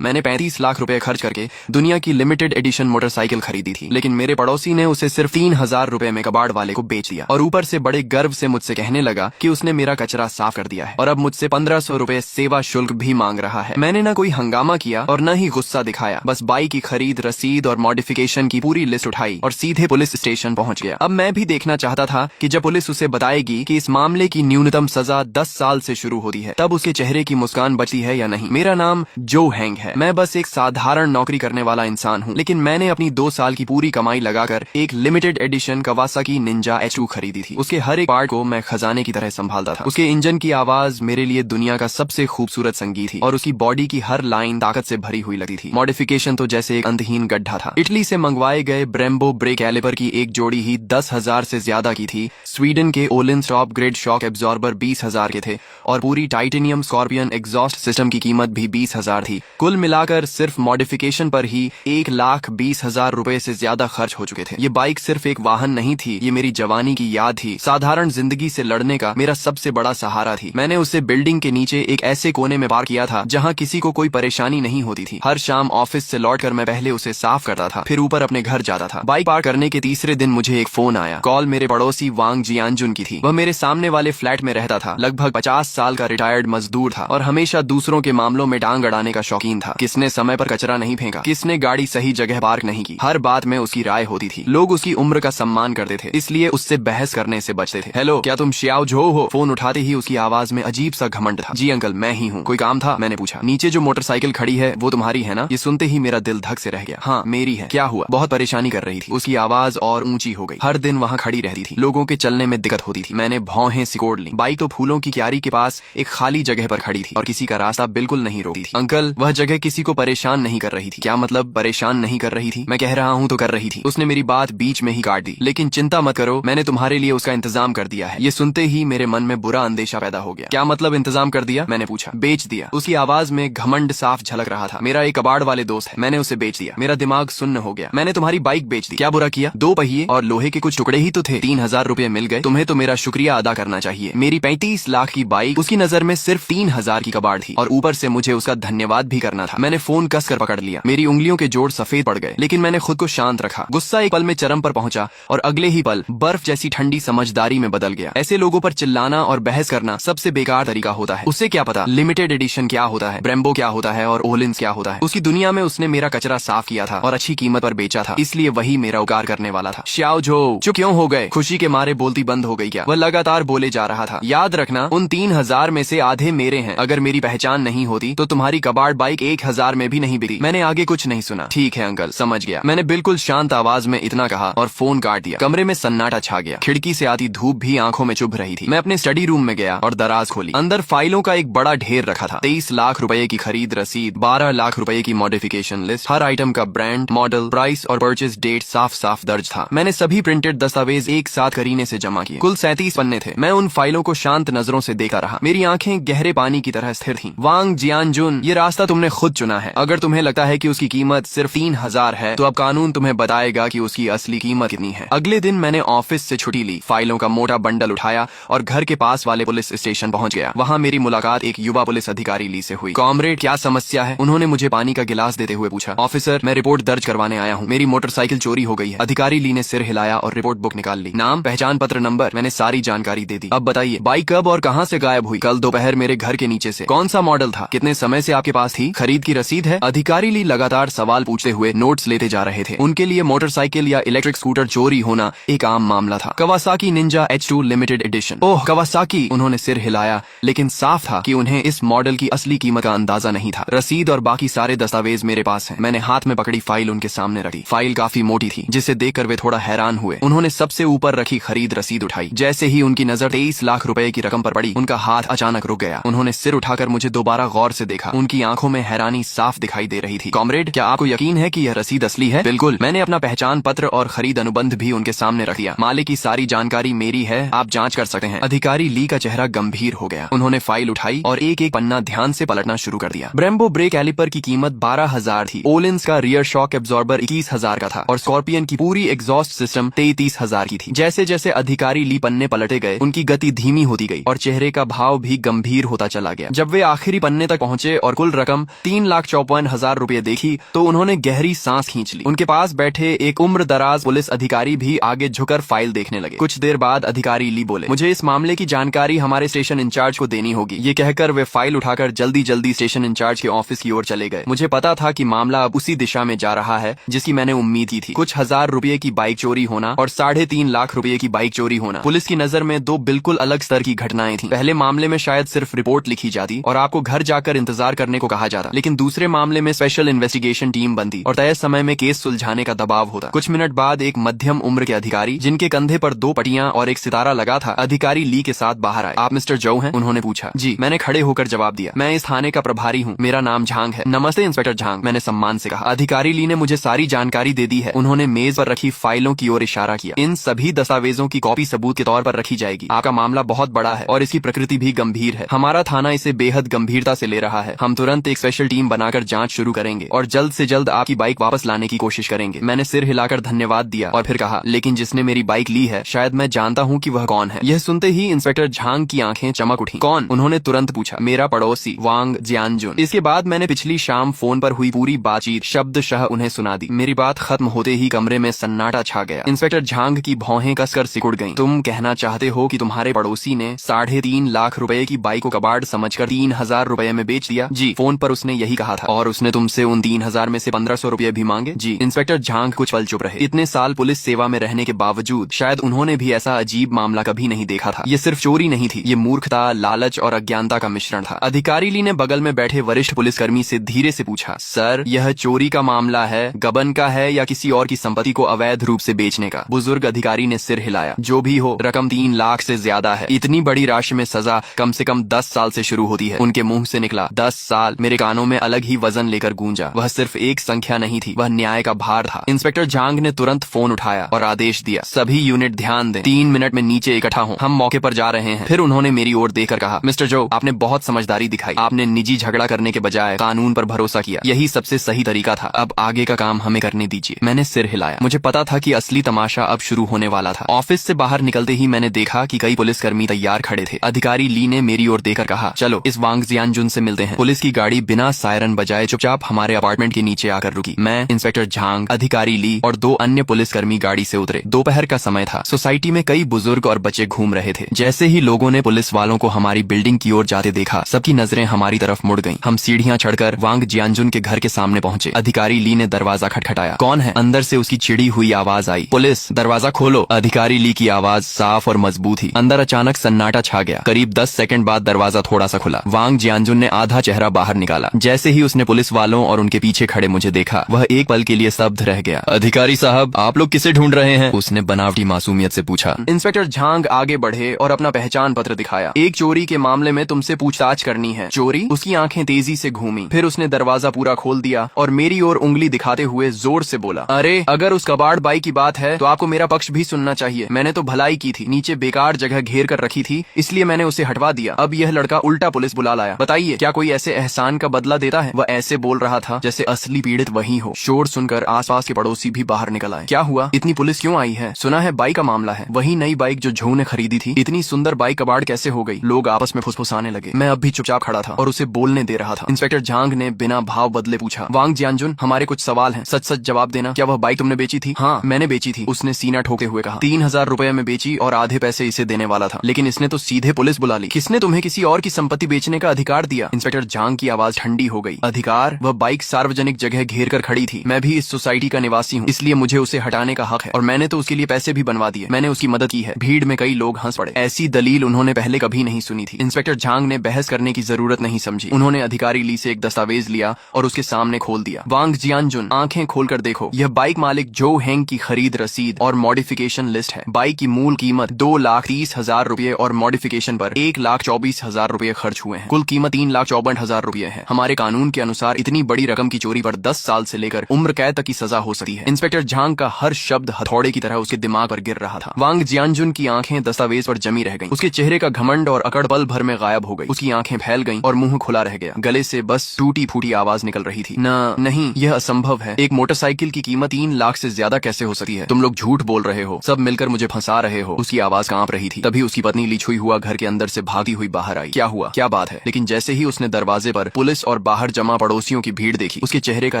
मैंने 35 लाख रुपए खर्च करके दुनिया की लिमिटेड एडिशन मोटरसाइकिल खरीदी थी, लेकिन मेरे पड़ोसी ने उसे सिर्फ 3,000 रुपए में कबाड़ वाले को बेच दिया और ऊपर से बड़े गर्व से मुझसे कहने लगा कि उसने मेरा कचरा साफ कर दिया है और अब मुझसे 1500 रुपए सेवा शुल्क भी मांग रहा है। मैंने ना कोई हंगामा किया और न ही गुस्सा दिखाया, बस बाइक की खरीद, रसीद और मॉडिफिकेशन की पूरी लिस्ट उठाई और सीधे पुलिस स्टेशन पहुंच गया। अब मैं भी देखना चाहता था कि जब पुलिस उसे बताएगी कि इस मामले की न्यूनतम सजा 10 साल से शुरू होती है, तब उसके चेहरे की मुस्कान बची है या नहीं। मेरा नाम जो हैंग है, मैं बस एक साधारण नौकरी करने वाला इंसान हूँ, लेकिन मैंने अपनी 2 साल की पूरी कमाई लगाकर एक limited edition Kawasaki ninja H2 खरीदी थी। उसके हर एक पार्ट को मैं खजाने की तरह संभालता था। उसके इंजन की आवाज मेरे लिए दुनिया का सबसे खूबसूरत संगीत थी और उसकी बॉडी की हर लाइन ताकत से भरी हुई लगती थी। मॉडिफिकेशन तो जैसे एक अंतहीन गड्ढा था। इटली से मंगवाए गए ब्रेम्बो ब्रेक कैलिपर की एक जोड़ी ही 10,000 से ज्यादा की थी। स्वीडन के ओलिंस टॉप ग्रेड शॉक एब्जॉर्बर 20,000 के थे और पूरी टाइटेनियम स्कॉर्पियन एग्जॉस्ट सिस्टम की कीमत भी 20,000 थी। कुल मिलाकर सिर्फ मॉडिफिकेशन पर ही 1,20,000 रुपए से ज्यादा खर्च हो चुके थे। ये बाइक सिर्फ एक वाहन नहीं थी, ये मेरी जवानी की याद थी, साधारण जिंदगी से लड़ने का मेरा सबसे बड़ा सहारा थी। मैंने उसे बिल्डिंग के नीचे एक ऐसे कोने में पार्क किया था जहां किसी को कोई परेशानी नहीं होती थी। हर शाम ऑफिस से लौटकर मैं पहले उसे साफ करता था, फिर ऊपर अपने घर जाता था। बाइक पार्क करने के तीसरे दिन मुझे एक फोन आया। कॉल मेरे पड़ोसी वांग जियानजुन की थी। वह मेरे सामने वाले फ्लैट में रहता था। लगभग 50 साल का रिटायर्ड मजदूर था और हमेशा दूसरों के मामलों में टांग अड़ाने का शौकीन था। किसने समय पर कचरा नहीं फेंका, किसने गाड़ी सही जगह पार्क नहीं की, हर बात में उसकी राय होती थी। लोग उसकी उम्र का सम्मान करते थे, इसलिए उससे बहस करने से बचते थे। हेलो, क्या तुम श्याओ झो हो? फोन उठाते ही उसकी आवाज में अजीब सा घमंड था। जी अंकल, मैं ही हूँ। कोई काम था? मैंने पूछा। नीचे जो मोटरसाइकिल खड़ी है वो तुम्हारी है ना? ये सुनते ही मेरा दिल धक से रह गया। हाँ, मेरी है। क्या हुआ? बहुत परेशानी कर रही थी। उसकी आवाज और ऊंची हो गई। हर दिन वहाँ खड़ी रहती थी, लोगों के चलने में दिक्कत होती थी। मैंने भौहें सिकोड़ ली। बाइक तो फूलों की क्यारी के पास एक खाली जगह पर खड़ी थी और किसी का रास्ता बिल्कुल नहीं रोकती थी। अंकल, वह जगह किसी को परेशान नहीं कर रही थी। क्या मतलब परेशान नहीं कर रही थी? मैं कह रहा हूँ तो कर रही थी। उसने मेरी बात बीच में ही काट दी। लेकिन चिंता मत करो, मैंने तुम्हारे लिए उसका इंतजाम कर दिया है। ये सुनते ही मेरे मन में बुरा अंदेशा पैदा हो गया। क्या मतलब इंतजाम कर दिया? मैंने पूछा। बेच दिया। उसकी आवाज में घमंड साफ झलक रहा था। मेरा एक कबाड़ वाले दोस्त है, मैंने उसे बेच दिया। मेरा दिमाग सुन्न हो गया। मैंने तुम्हारी बाइक बेच दी। क्या बुरा किया? 2 पहिए और लोहे के कुछ टुकड़े ही तो थे। 3,000 रुपए मिल गए। तुम्हें तो मेरा शुक्रिया अदा करना चाहिए। मेरी 35 लाख की बाइक उसकी नजर में सिर्फ 3,000 की कबाड़ थी और ऊपर से मुझे उसका धन्यवाद भी करना था। मैंने फोन कसकर पकड़ लिया। मेरी उंगलियों के जोड़ सफेद पड़ गए, लेकिन मैंने खुद को शांत रखा। गुस्सा एक पल में चरम पर पहुंचा और अगले ही पल बर्फ जैसी ठंडी समझदारी में बदल गया। ऐसे लोगों पर चिल्लाना और बहस करना सबसे बेकार तरीका होता है। उसे क्या पता लिमिटेड एडिशन क्या होता है, ब्रेम्बो क्या होता है और ओलिंस क्या होता है। उसकी दुनिया में उसने मेरा कचरा साफ किया था और अच्छी कीमत पर बेचा था, इसलिए वही मेरा उपकार करने वाला था। श्याओ झो, चुप क्यों हो गए? खुशी के मारे बोलती बंद हो गई क्या? वह लगातार बोले जा रहा था। याद रखना, उन 3,000 में से आधे मेरे हैं। अगर मेरी पहचान नहीं होती तो तुम्हारी कबाड़ बाइक 1,000 में भी नहीं बिकी। मैंने आगे कुछ नहीं सुना। ठीक है अंकल, समझ गया। मैंने बिल्कुल शांत आवाज में इतना कहा और फोन काट दिया। कमरे में सन्नाटा छा गया। खिड़की से आती धूप भी आंखों में चुभ रही थी। मैं अपने स्टडी रूम में गया और दराज खोली। अंदर फाइलों का एक बड़ा ढेर रखा था। 23 लाख रुपए की खरीद रसीद, 12 लाख रुपए की मॉडिफिकेशन लिस्ट, हर आइटम का ब्रांड, मॉडल, प्राइस और परचेज डेट साफ साफ दर्ज था। मैंने सभी प्रिंटेड दस्तावेज एक साथ करीने से जमा किए। कुल 37 पन्ने थे। मैं उन फाइलों को शांत नजरों से देखा रहा। मेरी आंखें गहरे पानी की तरह स्थिर थीं। वांग जियानजुन, ये रास्ता तुमने खुद चुना है। अगर तुम्हें लगता है कि उसकी कीमत सिर्फ 3,000 है, तो अब कानून तुम्हें बताएगा कि उसकी असली कीमत कितनी है। अगले दिन मैंने ऑफिस से छुट्टी ली, फाइलों का मोटा बंडल उठाया और घर के पास वाले पुलिस स्टेशन पहुंच गया। वहां मेरी मुलाकात एक युवा पुलिस अधिकारी ली से हुई। कॉमरेड, क्या समस्या है? उन्होंने मुझे पानी का गिलास देते हुए पूछा। ऑफिसर, मैं रिपोर्ट दर्ज करवाने आया हूँ। मेरी मोटरसाइकिल चोरी हो गई है। अधिकारी ली ने सिर हिलाया और रिपोर्ट बुक निकाल ली। नाम, पहचान पत्र नंबर, मैंने सारी जानकारी दे दी। अब बताइए, बाइक कब और कहाँ से गायब हुई? कल दोपहर मेरे घर के नीचे से। कौन सा मॉडल था? कितने समय से आपके पास थी? खरीद की रसीद है? अधिकारी ली लगातार सवाल पूछते हुए नोट्स लेते जा रहे थे। उनके लिए मोटरसाइकिल या इलेक्ट्रिक स्कूटर चोरी होना एक आम मामला था। Kawasaki ninja H2 limited edition. Oh Kawasaki, उन्होंने सिर हिलाया, लेकिन साफ था कि उन्हें इस मॉडल की असली कीमत का अंदाजा नहीं था। रसीद और बाकी सारे दस्तावेज मेरे पास हैं। मैंने हाथ में पकड़ी फाइल उनके सामने रखी। फाइल काफी मोटी थी, जिसे देखकर वे थोड़ा हैरान हुए। उन्होंने सबसे ऊपर रखी खरीद रसीद उठाई। जैसे ही उनकी नजर 23 लाख रुपए की रकम पर पड़ी, उनका हाथ अचानक रुक गया। उन्होंने सिर उठाकर मुझे दोबारा गौर से देखा। उनकी आंखों में हैरानी साफ दिखाई दे रही थी। कॉमरेड, क्या आपको यकीन है कि यह रसीद असली है? बिल्कुल। मैंने अपना पहचान पत्र और खरीद अनुबंध भी उनके सामने रख दिया। मालिक की सारी जानकारी मेरी है, आप जांच कर सकते हैं। अधिकारी ली का चेहरा गंभीर हो गया। उन्होंने फाइल उठाई और एक एक पन्ना ध्यान से पलटना शुरू कर दिया। ब्रेम्बो ब्रेक कैलिपर की कीमत 12,000 थी। ओलिंस का रियर शॉक एब्जॉर्बर 21,000 का था और स्कॉर्पियन की पूरी एग्जॉस्ट सिस्टम 33,000 की थी। जैसे जैसे अधिकारी ली पन्ने पलटे गए, उनकी गति धीमी होती गई और चेहरे का भाव भी गंभीर होता चला गया। जब वे आखिरी पन्ने तक पहुंचे और कुल रकम 3,54,000 रुपए देखी तो उन्होंने गहरी सांस खींच ली। उनके पास बैठे एक उम्र दराज पुलिस अधिकारी भी आगे झुककर फाइल देखने लगे। कुछ देर बाद अधिकारी ली बोले, मुझे इस मामले की जानकारी हमारे स्टेशन इंचार्ज को देनी होगी। ये कहकर वे फाइल उठाकर जल्दी जल्दी स्टेशन इंचार्ज के ऑफिस की ओर चले गए। मुझे पता था कि मामला अब उसी दिशा में जा रहा है जिसकी मैंने उम्मीद की थी। कुछ हजार रुपए की बाइक चोरी होना और 3.5 लाख रुपए की बाइक चोरी होना पुलिस की नजर में दो बिल्कुल अलग स्तर की घटनाएं थी। पहले मामले में शायद सिर्फ रिपोर्ट लिखी जाती और आपको घर जाकर इंतजार करने को कहा जाता, लेकिन दूसरे मामले में स्पेशल इन्वेस्टिगेशन टीम बनती और तय समय में केस सुलझाने का दबाव होता। कुछ मिनट बाद एक मध्यम उम्र के अधिकारी जिनके कंधे पर 2 पट्टियां और एक सितारा लगा था, अधिकारी ली के साथ बाहर आए। आप मिस्टर जो हैं? उन्होंने पूछा। जी, मैंने खड़े होकर जवाब दिया। मैं इस थाने का प्रभारी हूँ, मेरा नाम झांग है। नमस्ते इंस्पेक्टर झांग, मैंने सम्मान से कहा। अधिकारी ली ने मुझे सारी जानकारी दे दी है। उन्होंने मेज पर रखी फाइलों की ओर इशारा किया। इन सभी दस्तावेजों की कॉपी सबूत के तौर पर रखी जाएगी। आपका मामला बहुत बड़ा है और इसकी प्रकृति भी गंभीर है। हमारा थाना इसे बेहद गंभीरता से ले रहा है। हम तुरंत एक स्पेशल टीम बनाकर जांच शुरू करेंगे और जल्द से जल्द आपकी बाइक वापस लाने की कोशिश करेंगे। मैंने सिर हिलाकर धन्यवाद दिया और फिर कहा, लेकिन जिसने मेरी बाइक ली है शायद मैं जानता हूँ कि वह कौन है। यह सुनते ही इंस्पेक्टर झांग की आंखें चमक उठी। कौन? उन्होंने तुरंत पूछा। मेरा पड़ोसी वांग जियानजुन। इसके बाद मैंने पिछली शाम फोन पर हुई पूरी बातचीत शब्दशः उन्हें सुना दी। मेरी बात खत्म होते ही कमरे में सन्नाटा छा गया। इंस्पेक्टर झांग की भौहें कसकर सिकुड़ गईं। तुम कहना चाहते हो कि तुम्हारे पड़ोसी ने 3.5 लाख रुपए की बाइक को कबाड़ समझकर 3,000 रुपए में बेच दिया? जी, फोन पर उसने यही कहा था। और उसने तुमसे उन 3,000 में से 1,500 रुपए भी मांगे? जी। इंस्पेक्टर झांग कुछ पल चुप रहे। इतने साल पुलिस सेवा में रहने के बावजूद शायद उन्होंने भी ऐसा अजीब मामला कभी नहीं देखा था। ये सिर्फ चोरी नहीं थी, ये मूर्खता, लालच और अज्ञानता का मिश्रण था। अधिकारी ली ने बगल में बैठे वरिष्ठ पुलिसकर्मी से धीरे से पूछा, सर, यह चोरी का मामला है, गबन का है या किसी और की संपत्ति को अवैध रूप से बेचने का? बुजुर्ग अधिकारी ने सिर हिलाया। जो भी हो, रकम 3 लाख से ज्यादा है। इतनी बड़ी राशि में सजा कम से कम 10 साल से शुरू होती है। उनके मुंह से निकला 10 साल। मेरे कानों में अलग ही वजन लेकर गूंजा। वह सिर्फ एक संख्या नहीं थी, वह न्याय का भार था। इंस्पेक्टर झांग ने तुरंत फोन उठाया और आदेश दिया, सभी यूनिट ध्यान दें, 3 मिनट में नीचे इकट्ठा हों, हम मौके पर जा रहे हैं। फिर उन्होंने मेरी ओर देखकर कहा, मिस्टर जो, आपने बहुत समझदारी दिखाई। आपने निजी झगड़ा करने के बजाय कानून पर भरोसा किया। यही सबसे सही तरीका था। अब आगे का काम हमें करने दीजिए। मैंने सिर हिलाया। मुझे पता था कि असली तमाशा अब शुरू होने वाला था। ऑफिस से बाहर निकलते ही मैंने देखा कि कई पुलिसकर्मी तैयार खड़े थे। अधिकारी ली ने मेरी ओर देखकर कहा, चलो इस वांग जियानजुन से मिलते हैं। पुलिस की गाड़ी बिना सायरन बजाए चुपचाप हमारे अपार्टमेंट के नीचे आकर रुकी। मैं, इंस्पेक्टर झांग, अधिकारी ली और 2 अन्य पुलिसकर्मी गाड़ी से उतरे। दोपहर का समय था। सोसाइटी में कई बुजुर्ग और बच्चे घूम रहे थे। जैसे ही लोगों ने पुलिस वालों को हमारी बिल्डिंग की ओर जाते देखा, सबकी नजरें हमारी तरफ मुड़ गईं। हम सीढ़ियां चढ़कर वांग जियानजुन के घर के सामने पहुंचे। अधिकारी ली ने दरवाजा खटखटाया। कौन है? अंदर से उसकी चिड़ी हुई आवाज आई। पुलिस, दरवाजा खोलो। अधिकारी ली की आवाज साफ और मजबूत थी। अंदर अचानक सन्नाटा छा गया। करीब 10 सेकंड बाद दरवाजा थोड़ा सा खुला। वांग जियानजुन ने आधा चेहरा बाहर निकाला। जैसे ही उसने पुलिस वालों और उनके पीछे खड़े मुझे देखा, वह एक पल के लिए स्तब्ध रह गया। अधिकारी साहब, आप लोग किसे ढूंढ रहे हैं? उसने बनावटी मासूमियत से पूछा। इंस्पेक्टर झांग आगे बढ़े और अपना पहचान पत्र दिखाया। एक चोरी के मामले में तुमसे पूछताछ करनी है। चोरी? उसकी आंखें तेजी से घूमी। फिर उसने दरवाजा पूरा खोल दिया और मेरी ओर उंगली दिखाते हुए जोर से बोला, अरे, अगर उस कबाड़ बाई की बात है तो आपको मेरा पक्ष भी सुनना चाहिए। मैंने तो भलाई की थी, नीचे बेकार जगह घेर कर रखी थी, इसलिए मैंने उसे हटवा दिया। अब यह लड़का उल्टा पुलिस बुला लाया। बताइए, क्या कोई ऐसे एहसान का बदला देता है? वह ऐसे बोल रहा था जैसे असली पीड़ित वही हो। शोर सुनकर आसपास के पड़ोसी भी बाहर निकल आए। क्या हुआ? इतनी पुलिस क्यों आई है? सुना है बाइक का मामला है। वही नई बाइक जो झो ने खरीदी थी। इतनी सुंदर बाइक कबाड़ कैसे हो गई? लोग आपस में फुसफुसाने लगे। मैं अब भी चुपचाप खड़ा था और उसे बोलने दे रहा था। इंस्पेक्टर झांग ने बिना भाव बदले पूछा, वांग जियानजुन, हमारे कुछ सवाल हैं, सच सच जवाब देना। क्या वह बाइक तुमने बेची थी? हाँ, मैंने बेची थी, उसने सीना ठोके हुए कहा। 3,000 रुपए में बेची और आधे पैसे इसे देने वाला था, लेकिन इसने तो सीधे पुलिस बुला ली। किसने तुम्हें किसी और की संपत्ति बेचने का अधिकार दिया? इंस्पेक्टर झांग की आवाज ठंडी हो गई। अधिकार? वह बाइक सार्वजनिक जगह घेर कर खड़ी थी। मैं भी इस सोसाइटी का निवासी हूँ, इसलिए मुझे उसे हटाने का हक है और मैंने तो उसके लिए पैसे भी बनवा दिए। मैंने उसकी मदद की है। भीड़ में कई लोग हंस पड़े। ऐसी दलील उन्होंने पहले कभी नहीं सुनी थी। इंस्पेक्टर झांग ने बहस करने की जरूरत नहीं समझी। उन्होंने अधिकारी ली से एक दस्तावेज लिया और उसके सामने खोल दिया। वांग जियानजुन, आंखें खोलकर देखो, यह बाइक मालिक जो हेंग की खरीद रसीद और मॉडिफिकेशन लिस्ट है। बाइक की मूल कीमत 2,30,000 रुपए और मॉडिफिकेशन पर 1,24,000 रुपए खर्च हुए हैं। कुल कीमत 3,54,000 रुपए है। हमारे कानून के अनुसार इतनी बड़ी रकम की चोरी पर 10 साल से लेकर उम्र कैद तक की सजा हो सकती है। इंस्पेक्टर झांग का हर शब्द हथौड़े की तरह उसके दिमाग पर गिर रहा था। वांग जियानजुन की आंखें दस्तावेज पर जमी रह गईं। उसके चेहरे का घमंड और अकड़ पल भर में गायब हो गई। उसकी आंखें फैल गईं और मुंह खुला रह गया। गले से बस टूटी फूटी आवाज निकल रही थी, नहीं, यह असंभव है। एक मोटरसाइकिल की कीमत 3 लाख से ज्यादा कैसे हो सकती है? तुम लोग झूठ बोल रहे हो, सब मिलकर मुझे फंसा रहे हो। उसकी आवाज कांप रही थी। तभी उसकी पत्नी लिछुई हुआ घर के अंदर से भागती हुई बाहर आई। क्या हुआ? क्या बात है? लेकिन जैसे ही उसने दरवाजे पर पुलिस और और बाहर जमा पड़ोसियों की भीड़ देखी, उसके चेहरे का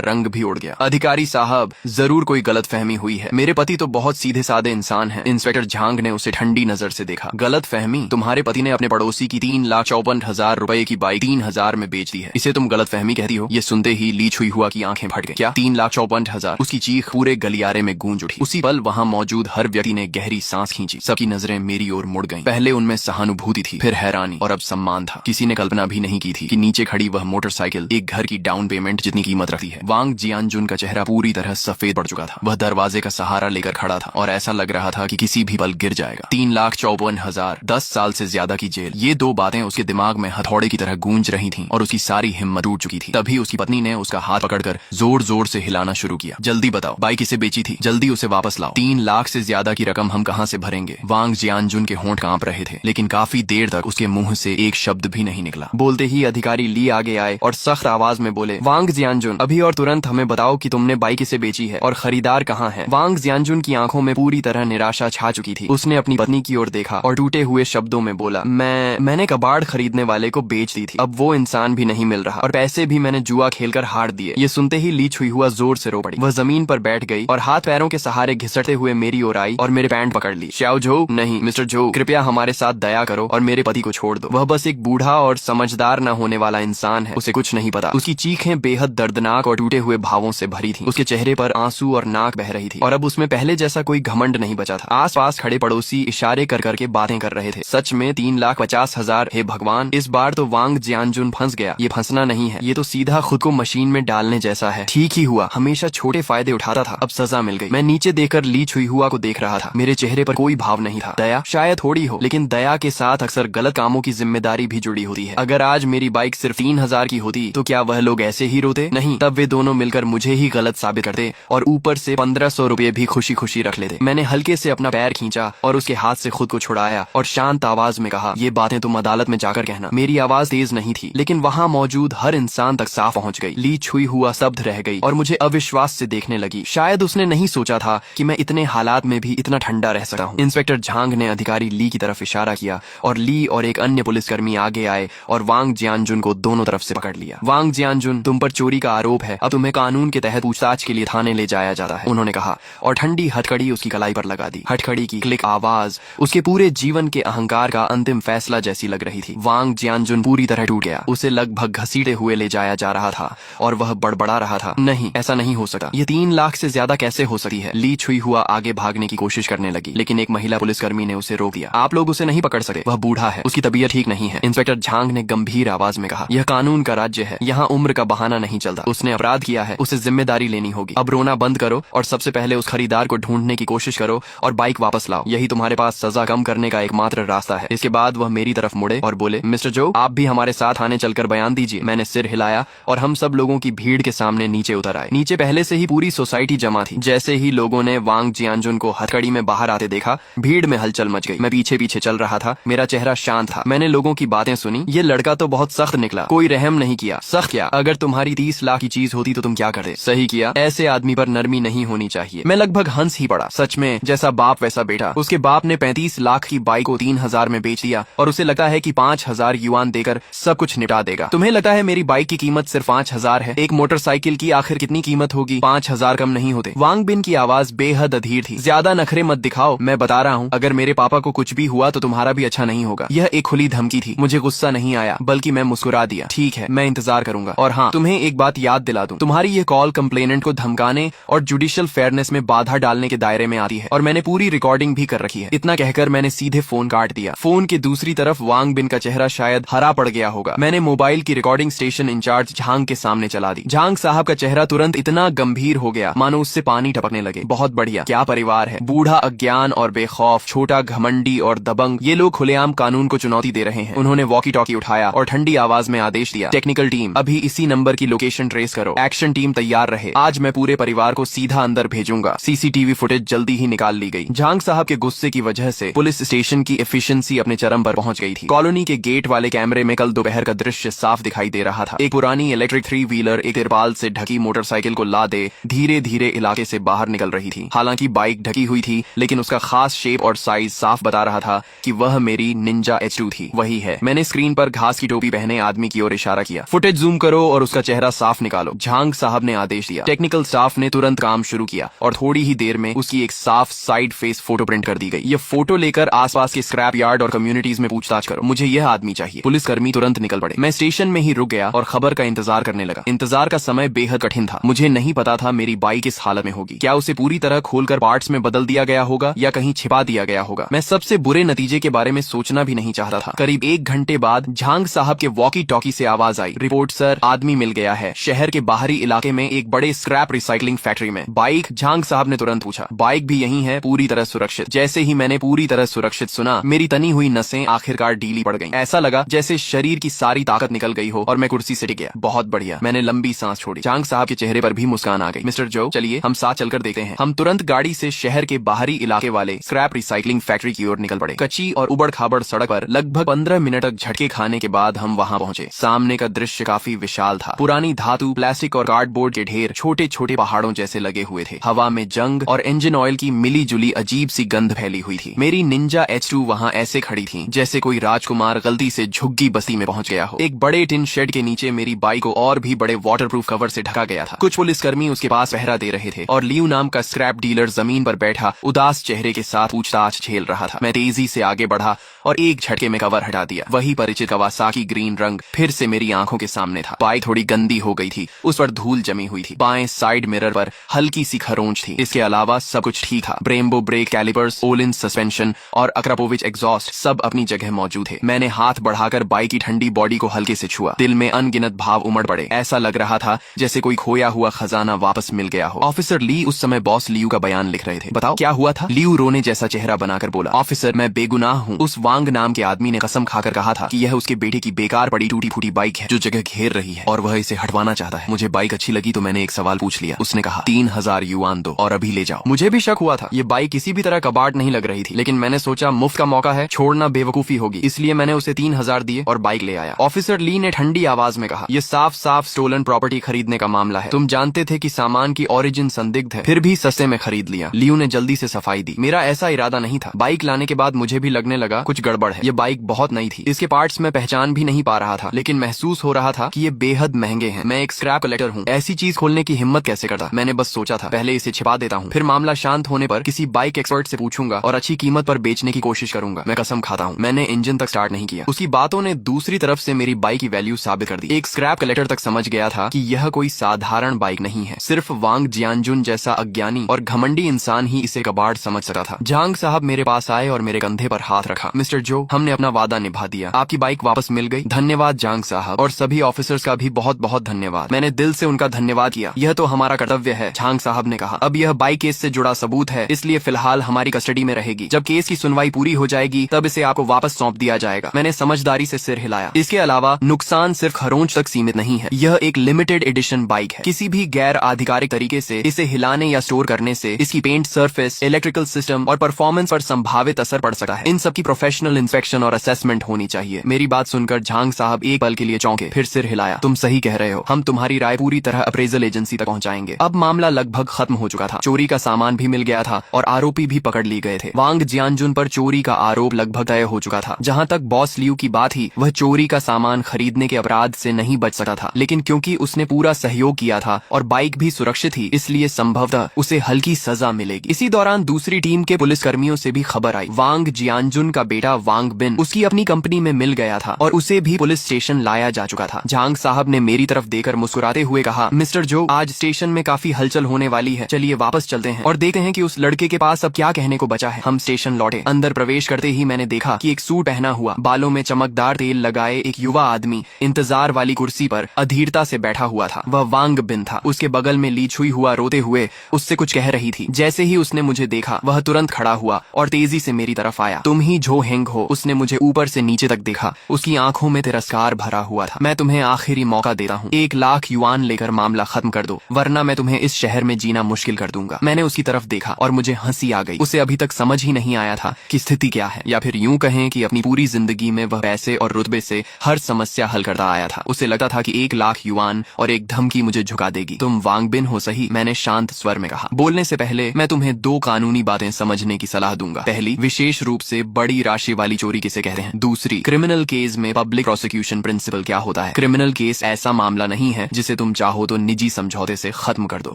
रंग भी उड़ गया। अधिकारी साहब, जरूर कोई गलतफहमी हुई है। मेरे पति तो बहुत सीधे साधे इंसान हैं। इंस्पेक्टर झांग ने उसे ठंडी नजर से देखा। गलतफहमी? तुम्हारे पति ने अपने पड़ोसी की 3,54,000 रुपए की बाइक 3,000 में बेच दी है, इसे तुम गलतफहमी कहती हो? ये सुनते ही ली छुई हुआ की आंखें फट गई। क्या 3,54,000? उसकी चीख पूरे गलियारे में गूंज उठी। उसी पल वहां मौजूद हर व्यक्ति ने गहरी सांस खींची। सबकी नजरें मेरी ओर मुड़ गईं। पहले उनमें सहानुभूति थी, फिर हैरानी और अब सम्मान था। किसी ने कल्पना भी नहीं की थी कि नीचे खड़ी वह मोटरसाइकिल एक घर की डाउन पेमेंट जितनी कीमत रखती है। वांग जियानजुन का चेहरा पूरी तरह सफेद पड़ चुका था। वह दरवाजे का सहारा लेकर खड़ा था और ऐसा लग रहा था कि किसी भी पल गिर जाएगा। 3,54,000, 10 साल से ज्यादा की जेल, ये दो बातें उसके दिमाग में हथौड़े की तरह गूंज रही थीं और उसकी सारी हिम्मत टूट चुकी थी। तभी उसकी पत्नी ने उसका हाथ पकड़कर जोर जोर से हिलाना शुरू किया। जल्दी बताओ, बाइक किसे बेची थी? जल्दी उसे वापस लाओ। 3 लाख से ज्यादा की रकम हम कहां से भरेंगे? वांग जियानजुन के होंठ कांप रहे थे, लेकिन काफी देर तक उसके मुंह से एक शब्द भी नहीं निकला। बोलते ही अधिकारी ली आगे आए और सख्त आवाज में बोले, वांग जियानजुन, अभी और तुरंत हमें बताओ कि तुमने बाइक किसे बेची है और खरीदार कहाँ है? वांग जियानजुन की आंखों में पूरी तरह निराशा छा चुकी थी। उसने अपनी पत्नी की ओर देखा और टूटे हुए शब्दों में बोला, मैंने कबाड़ खरीदने वाले को बेच दी थी। अब वो इंसान भी नहीं मिल रहा और पैसे भी मैंने जुआ खेलकर हार दिए। ये सुनते ही ली छुई हुआ जोर से रो पड़ी। वह जमीन पर बैठ गई और हाथ पैरों के सहारे घिसटते हुए मेरी ओर आई और मेरे पैंट पकड़ ली। श्याओ झो, नहीं मिस्टर झो, कृपया हमारे साथ दया करो और मेरे पति को छोड़ दो। वह बस एक बूढ़ा और समझदार न होने वाला इंसान है, उसे कुछ नहीं पता। उसकी चीखें बेहद दर्दनाक और टूटे हुए भावों से भरी थी। उसके चेहरे पर आंसू और नाक बह रही थी और अब उसमें पहले जैसा कोई घमंड नहीं बचा था। आस पास खड़े पड़ोसी इशारे कर करके बातें कर रहे थे। सच में 3,50,000? हे भगवान, इस बार तो वांग जियानजुन फंस गया। ये फंसना नहीं है, ये तो सीधा खुद को मशीन में डालने जैसा है। ठीक ही हुआ, हमेशा छोटे फायदे उठाता था, अब सजा मिल गई। मैं नीचे देखकर ली छुई हुआ को देख रहा था। मेरे चेहरे पर कोई भाव नहीं था। दया शायद थोड़ी हो, लेकिन दया के साथ अक्सर गलत कामों की जिम्मेदारी भी जुड़ी होती है। अगर आज मेरी बाइक सिर्फ 3,000 की होती तो क्या वह लोग ऐसे ही रोते? नहीं, तब वे दोनों मिलकर मुझे ही गलत साबित करते और ऊपर से 1,500 रुपए भी खुशी खुशी रख लेते। मैंने हल्के से अपना पैर खींचा और उसके हाथ से खुद को छुड़ाया और शांत आवाज में कहा, ये बातें तुम अदालत में जाकर कहना। मेरी आवाज तेज नहीं थी, लेकिन वहाँ मौजूद हर इंसान तक साफ पहुँच गई। ली छुई हुआ स्तब्ध रह गई और मुझे अविश्वास से देखने लगी। शायद उसने नहीं सोचा था कि मैं इतने हालात में भी इतना ठंडा रह सकता हूँ। इंस्पेक्टर झांग ने अधिकारी ली की तरफ इशारा किया और ली और एक अन्य पुलिसकर्मी आगे आए और वांग जियानजुन को दोनों तरफ से पकड़ लिया। वांग जियानजुन, तुम पर चोरी का आरोप है, अब तुम्हें कानून के तहत पूछताछ के लिए थाने ले जाया जाता है, उन्होंने कहा और ठंडी हथकड़ी उसकी कलाई पर लगा दी। हथकड़ी की क्लिक आवाज उसके पूरे जीवन के अहंकार का अंतिम फैसला जैसी लग रही थी। वांग जियानजुन पूरी तरह टूट गया। उसे लगभग घसीटे हुए ले जाया जा रहा था और वह बड़बड़ा रहा था, नहीं, ऐसा नहीं हो सकता, ये 3 लाख से ज्यादा कैसे हो सकती है? ली छुई हुआ आगे भागने की कोशिश करने लगी, लेकिन एक महिला पुलिसकर्मी ने उसे रोक दिया। आप लोग उसे नहीं पकड़ सकते, वह बूढ़ा है, उसकी तबीयत ठीक नहीं है। इंस्पेक्टर झांग ने गंभीर आवाज में कहा, यह कानून का राज्य है, यहाँ उम्र का बहाना नहीं चलता। उसने अपराध किया है, उसे जिम्मेदारी लेनी होगी। अब रोना बंद करो और सबसे पहले उस खरीदार को ढूंढने की कोशिश करो और बाइक वापस लाओ। यही तुम्हारे पास सजा कम करने का एकमात्र रास्ता है। इसके बाद वह मेरी तरफ मुड़े और बोले, मिस्टर जो, आप भी हमारे साथ आने चलकर बयान दीजिए। मैंने सिर हिलाया और हम सब लोगों की भीड़ के सामने नीचे उतर आए। नीचे पहले से ही पूरी सोसाइटी जमा थी। जैसे ही लोगों ने वांग जियानजुन को हथकड़ी में बाहर आते देखा, भीड़ में हलचल मच गई। मैं पीछे पीछे चल रहा था, मेरा चेहरा शांत था। मैंने लोगों की बातें सुनी। ये लड़का तो बहुत सख्त निकला, कोई रहम नहीं किया। सख्त क्या? अगर तुम्हारी 30 लाख की चीज होती तो तुम क्या करते? सही किया, ऐसे आदमी पर नरमी नहीं होनी चाहिए। मैं लगभग हंस ही पड़ा। सच में, जैसा बाप वैसा बेटा। उसके बाप ने 35 लाख की बाइक को 3,000 में बेच दिया और उसे लगता है कि 5,000 युआन देकर सब कुछ निपटा देगा। तुम्हें लगता है मेरी बाइक की कीमत सिर्फ 5,000 है? एक मोटरसाइकिल की आखिर कितनी कीमत होगी? 5,000 कम नहीं होते। वांग बिन की आवाज बेहद अधीर थी। ज्यादा नखरे मत दिखाओ, मैं बता रहा हूँ, अगर मेरे पापा को कुछ भी हुआ तो तुम्हारा भी अच्छा नहीं होगा। यह एक खुली धमकी थी। मुझे गुस्सा नहीं आया, बल्कि मैं मुस्कुरा दिया। ठीक है, मैं इंतजार करूंगा। और हाँ, तुम्हें एक बात याद दिला दूं, तुम्हारी ये कॉल कंप्लेनेंट को धमकाने और जुडिशियल फेयरनेस में बाधा डालने के दायरे में आती है और मैंने पूरी रिकॉर्डिंग भी कर रखी है। इतना कहकर मैंने सीधे फोन काट दिया। फोन के दूसरी तरफ वांग बिन का चेहरा शायद हरा पड़ गया होगा। मैंने मोबाइल की रिकॉर्डिंग स्टेशन इंचार्ज झांग के सामने चला दी। झांग साहब का चेहरा तुरंत इतना गंभीर हो गया मानो उससे पानी टपकने लगे। बहुत बढ़िया, क्या परिवार है। बूढ़ा अज्ञान और बेखौफ, छोटा घमंडी और दबंग, ये लोग खुलेआम कानून को चुनौती दे रहे हैं। उन्होंने वॉकी टॉकी उठाया और ठंडी आवाज में आदेश दिया, टेक्निकल टीम, अभी इसी नंबर की लोकेशन ट्रेस करो। एक्शन टीम तैयार रहे। आज मैं पूरे परिवार को सीधा अंदर भेजूंगा। सीसीटीवी फुटेज जल्दी ही निकाल ली गई। झांग साहब के गुस्से की वजह से पुलिस स्टेशन की एफिशिएंसी अपने चरम पर पहुंच गई थी। कॉलोनी के गेट वाले कैमरे में कल दोपहर का दृश्य साफ दिखाई दे रहा था। एक पुरानी इलेक्ट्रिक 3 व्हीलर एक तिरपाल से ढकी मोटरसाइकिल को लादे धीरे धीरे इलाके से बाहर निकल रही थी। हालांकि बाइक ढकी हुई थी, लेकिन उसका खास शेप और साइज साफ बता रहा था कि वह मेरी निंजा H2 थी। वही है। मैंने स्क्रीन पर घास की टोपी पहने आदमी की ओर इशारा किया। फुटेज जूम करो और उसका चेहरा साफ निकालो। झांग साहब ने आदेश दिया। टेक्निकल स्टाफ ने तुरंत काम शुरू किया और थोड़ी ही देर में उसकी एक साफ साइड फेस फोटो प्रिंट कर दी गई। ये फोटो लेकर आसपास के स्क्रैप यार्ड और कम्युनिटीज में पूछताछ करो, मुझे यह आदमी चाहिए। पुलिसकर्मी तुरंत निकल पड़े। मैं स्टेशन में ही रुक गया और खबर का इंतजार करने लगा। इंतजार का समय बेहद कठिन था। मुझे नहीं पता था मेरी बाइक किस हालत में होगी। क्या उसे पूरी तरह खोलकर पार्ट्स में बदल दिया गया होगा या कहीं छिपा दिया गया होगा। मैं सबसे बुरे नतीजे के बारे में सोचना भी नहीं चाहता था। करीब 1 घंटे बाद झांग साहब के वॉकी टॉकी से आवाज आई, रिपोर्ट सर, आदमी मिल गया है शहर के बाहरी इलाके में एक बड़े स्क्रैप रिसाइकलिंग फैक्ट्री में। बाइक? झांग साहब ने तुरंत पूछा। बाइक भी यही है, पूरी तरह सुरक्षित। जैसे ही मैंने पूरी तरह सुरक्षित सुना, मेरी तनी हुई नसें आखिरकार ढीली पड़ गईं। ऐसा लगा जैसे शरीर की सारी ताकत निकल गई हो और मैं कुर्सी से टिक गया। बहुत बढ़िया, मैंने लंबी सांस छोड़ी। झांग साहब के चेहरे पर भी मुस्कान आ गई। मिस्टर जो, चलिए हम साथ चलकर देखते हैं। हम तुरंत गाड़ी से शहर के बाहरी इलाके वाले स्क्रैप रिसाइकलिंग फैक्ट्री की ओर निकल पड़े। कच्ची और उबड़ खाबड़ सड़क पर लगभग 15 मिनट तक झटके खाने के बाद हम वहां पहुंचे। सामने का दृश्य काफी विशाल था। पुरानी धातु, प्लास्टिक और कार्डबोर्ड के ढेर छोटे छोटे पहाड़ों जैसे लगे हुए थे। हवा में जंग और इंजन ऑयल की मिली जुली अजीब सी गंध फैली हुई थी। मेरी निंजा H2 वहां ऐसे खड़ी थी जैसे कोई राजकुमार गलती से झुग्गी बस्ती में पहुंच गया हो। एक बड़े टिन शेड के नीचे मेरी बाइक को और भी बड़े वाटरप्रूफ कवर से ढका गया था। कुछ पुलिसकर्मी उसके पास पहरा दे रहे थे और लियू नाम का स्क्रैप डीलर जमीन पर बैठा उदास चेहरे के साथ पूछताछ झेल रहा था। मैं तेजी से आगे बढ़ा और एक झटके में कवर हटा दिया। वही परिचित कवासाकी ग्रीन रंग फिर से मेरी आंखों के सामने था। बाइक थोड़ी गंदी हो गई थी, उस पर धूल जमी हुई थी। बाएं साइड मिरर पर हल्की सी खरोंच थी। इसके अलावा सब कुछ ठीक था। Brembo brake calipers, Olin suspension और अक्रापोविच एग्जॉस्ट सब अपनी जगह मौजूद थे। मैंने हाथ बढ़ाकर बाइक की ठंडी बॉडी को हल्के से छुआ। दिल में अनगिनत भाव उमड़ पड़े। ऐसा लग रहा था जैसे कोई खोया हुआ खजाना वापस मिल गया हो। ऑफिसर ली उस समय बॉस लियू का बयान लिख रहे थे। बताओ क्या हुआ था? लियू रोने जैसा चेहरा बनाकर बोला, ऑफिसर मैं बेगुनाह हूँ। उस वांग नाम के आदमी ने कसम खाकर कहा था कि यह उसके बेटे की बेकार पड़ी टूटी फूटी बाइक है जो जगह घेर रही है और वह इसे हटवाना चाहता है। मुझे बाइक अच्छी लगी तो मैंने एक सवाल पूछ लिया। उसने कहा 3000 युआन दो और अभी ले जाओ। मुझे भी शक हुआ था। ये बाइक किसी भी तरह कबाड़ नहीं लग रही थी, लेकिन मैंने सोचा मुफ्त का मौका है, छोड़ना बेवकूफी होगी, इसलिए मैंने उसे 3000 दिए और बाइक ले आया। ऑफिसर ली ने ठंडी आवाज में कहा, यह साफ साफ स्टोलन प्रॉपर्टी खरीदने का मामला है। तुम जानते थे कि सामान की ओरिजिन संदिग्ध है, फिर भी सस्ते में खरीद लिया। लियू ने जल्दी से सफाई दी। मेरा ऐसा इरादा नहीं था। बाइक लाने के बाद मुझे भी लगने लगा कुछ गड़बड़ है। ये बाइक बहुत नई थी, इसके पार्ट्स में पहचान भी नहीं पा रहा था, लेकिन महसूस हो रहा था कि ये बेहद महंगे हैं। मैं एक स्क्रैप कलेक्टर हूँ, ऐसी चीज खोलने की हिम्मत कैसे करता। मैंने बस सोचा था पहले इसे छिपा देता हूँ, फिर मामला शांत होने पर किसी बाइक एक्सपर्ट से पूछूंगा और अच्छी कीमत पर बेचने की कोशिश करूंगा। मैं कसम खाता हूँ मैंने इंजन तक स्टार्ट नहीं किया। उसकी बातों ने दूसरी तरफ से मेरी बाइक की वैल्यू साबित कर दी। एक स्क्रैप कलेक्टर तक समझ गया था कि यह कोई साधारण बाइक नहीं है। सिर्फ वांग जियानजुन जैसा अज्ञानी और घमंडी इंसान ही इसे कबाड़ समझ सकता था। झांग साहब मेरे पास आए और मेरे कंधे पर हाथ रखा। मिस्टर जो, हमने अपना वादा निभा दिया, आपकी बाइक वापस मिल गई। धन्यवाद झांग साहब, और सभी ऑफिसर्स का भी बहुत बहुत धन्यवाद। मैंने दिल से उनका धन्यवाद किया। यह तो हमारा कर्तव्य है, झांग साहब ने कहा। अब यह बाइक केस से जुड़ा सबूत है, इसलिए फिलहाल हमारी कस्टडी में रहेगी। जब केस की सुनवाई पूरी हो जाएगी तब इसे आपको वापस सौंप दिया जाएगा। मैंने समझदारी से सिर हिलाया। इसके अलावा नुकसान सिर्फ खरोंच तक सीमित नहीं है। यह एक लिमिटेड एडिशन बाइक है। किसी भी गैर आधिकारिक तरीके से इसे हिलाने या स्टोर करने से इसकी पेंट सरफेस, इलेक्ट्रिकल सिस्टम और परफॉर्मेंस पर संभावित असर पड़ सकता है। इन सबकी प्रोफेशनल इंस्पेक्शन और असेसमेंट होनी चाहिए। मेरी बात सुनकर झांग साहब एक पल के लिए चौंके, फिर सिर हिलाया। तुम सही कह रहे हो, हम तुम्हारी राय पूरी तरह अप्रेजल एजेंसी तक पहुंचाएंगे। अब मामला लगभग खत्म हो चुका था। चोरी का सामान भी मिल गया था और आरोपी भी पकड़ लिए गए थे। वांग जियानजुन पर चोरी का आरोप लगभग तय हो चुका था। जहां तक बॉस लियू की बात ही, वह चोरी का सामान खरीदने के अपराध से नहीं बच सकता था, लेकिन क्योंकि उसने पूरा सहयोग किया था और बाइक भी सुरक्षित थी, इसलिए संभवतः उसे हल्की सजा मिलेगी। इसी दौरान दूसरी टीम के पुलिसकर्मियों से भी खबर आई। वांग जियानजुन का बेटा वांग बिन उसकी अपनी कंपनी में मिल गया था और उसे भी पुलिस स्टेशन लाया जा चुका था। झांग साहब ने मेरी तरफ देकर मुस्कुराते हुए कहा, मिस्टर जो, आज स्टेशन में काफी हलचल होने वाली है, चलिए वापस चलते हैं और देखते हैं कि उस लड़के के पास अब क्या कहने को बचा है। हम स्टेशन लौटे। अंदर प्रवेश करते ही मैंने देखा कि एक सूट पहना हुआ, बालों में चमकदार तेल लगाए एक युवा आदमी इंतजार वाली कुर्सी पर अधीरता से बैठा हुआ था। वह वांग बिन था। उसके बगल में ली छुई हुआ रोते हुए उससे कुछ कह रही थी। जैसे ही उसने मुझे देखा, वह तुरंत खड़ा हुआ और तेजी से मेरी तरफ आया। तुम ही जो हेंग हो? उसने मुझे ऊपर से नीचे तक देखा। उसकी आंखों में तिरस्कार भरा हुआ था। मैं तुम्हें आखिरी मौका देता हूँ, 1 लाख युआन लेकर मामला खत्म कर दो, वरना मैं तुम्हें इस शहर में जीना मुश्किल कर दूंगा। मैंने उसकी तरफ देखा और मुझे हंसी आ गई। उसे अभी तक समझ ही नहीं आया था कि स्थिति क्या है, या फिर यूं कहें कि अपनी पूरी जिंदगी में वह पैसे और रुतबे से हर समस्या हल करता आया था। उसे लगता था कि 1 लाख युआन और एक धमकी मुझे झुका देगी। तुम वांग बिन हो सही, मैंने शांत स्वर में कहा। बोलने से पहले मैं तुम्हें 2 कानूनी बातें समझने की सलाह दूंगा। पहली, विशेष रूप से बड़ी राशि वाली चोरी किसे कहते हैं। दूसरी, क्रिमिनल केस में पब्लिक प्रोसिक्यूशन प्रिंसिपल क्या होता होता है। क्रिमिनल केस ऐसा मामला नहीं है जिसे तुम चाहो तो निजी समझौते से खत्म कर दो।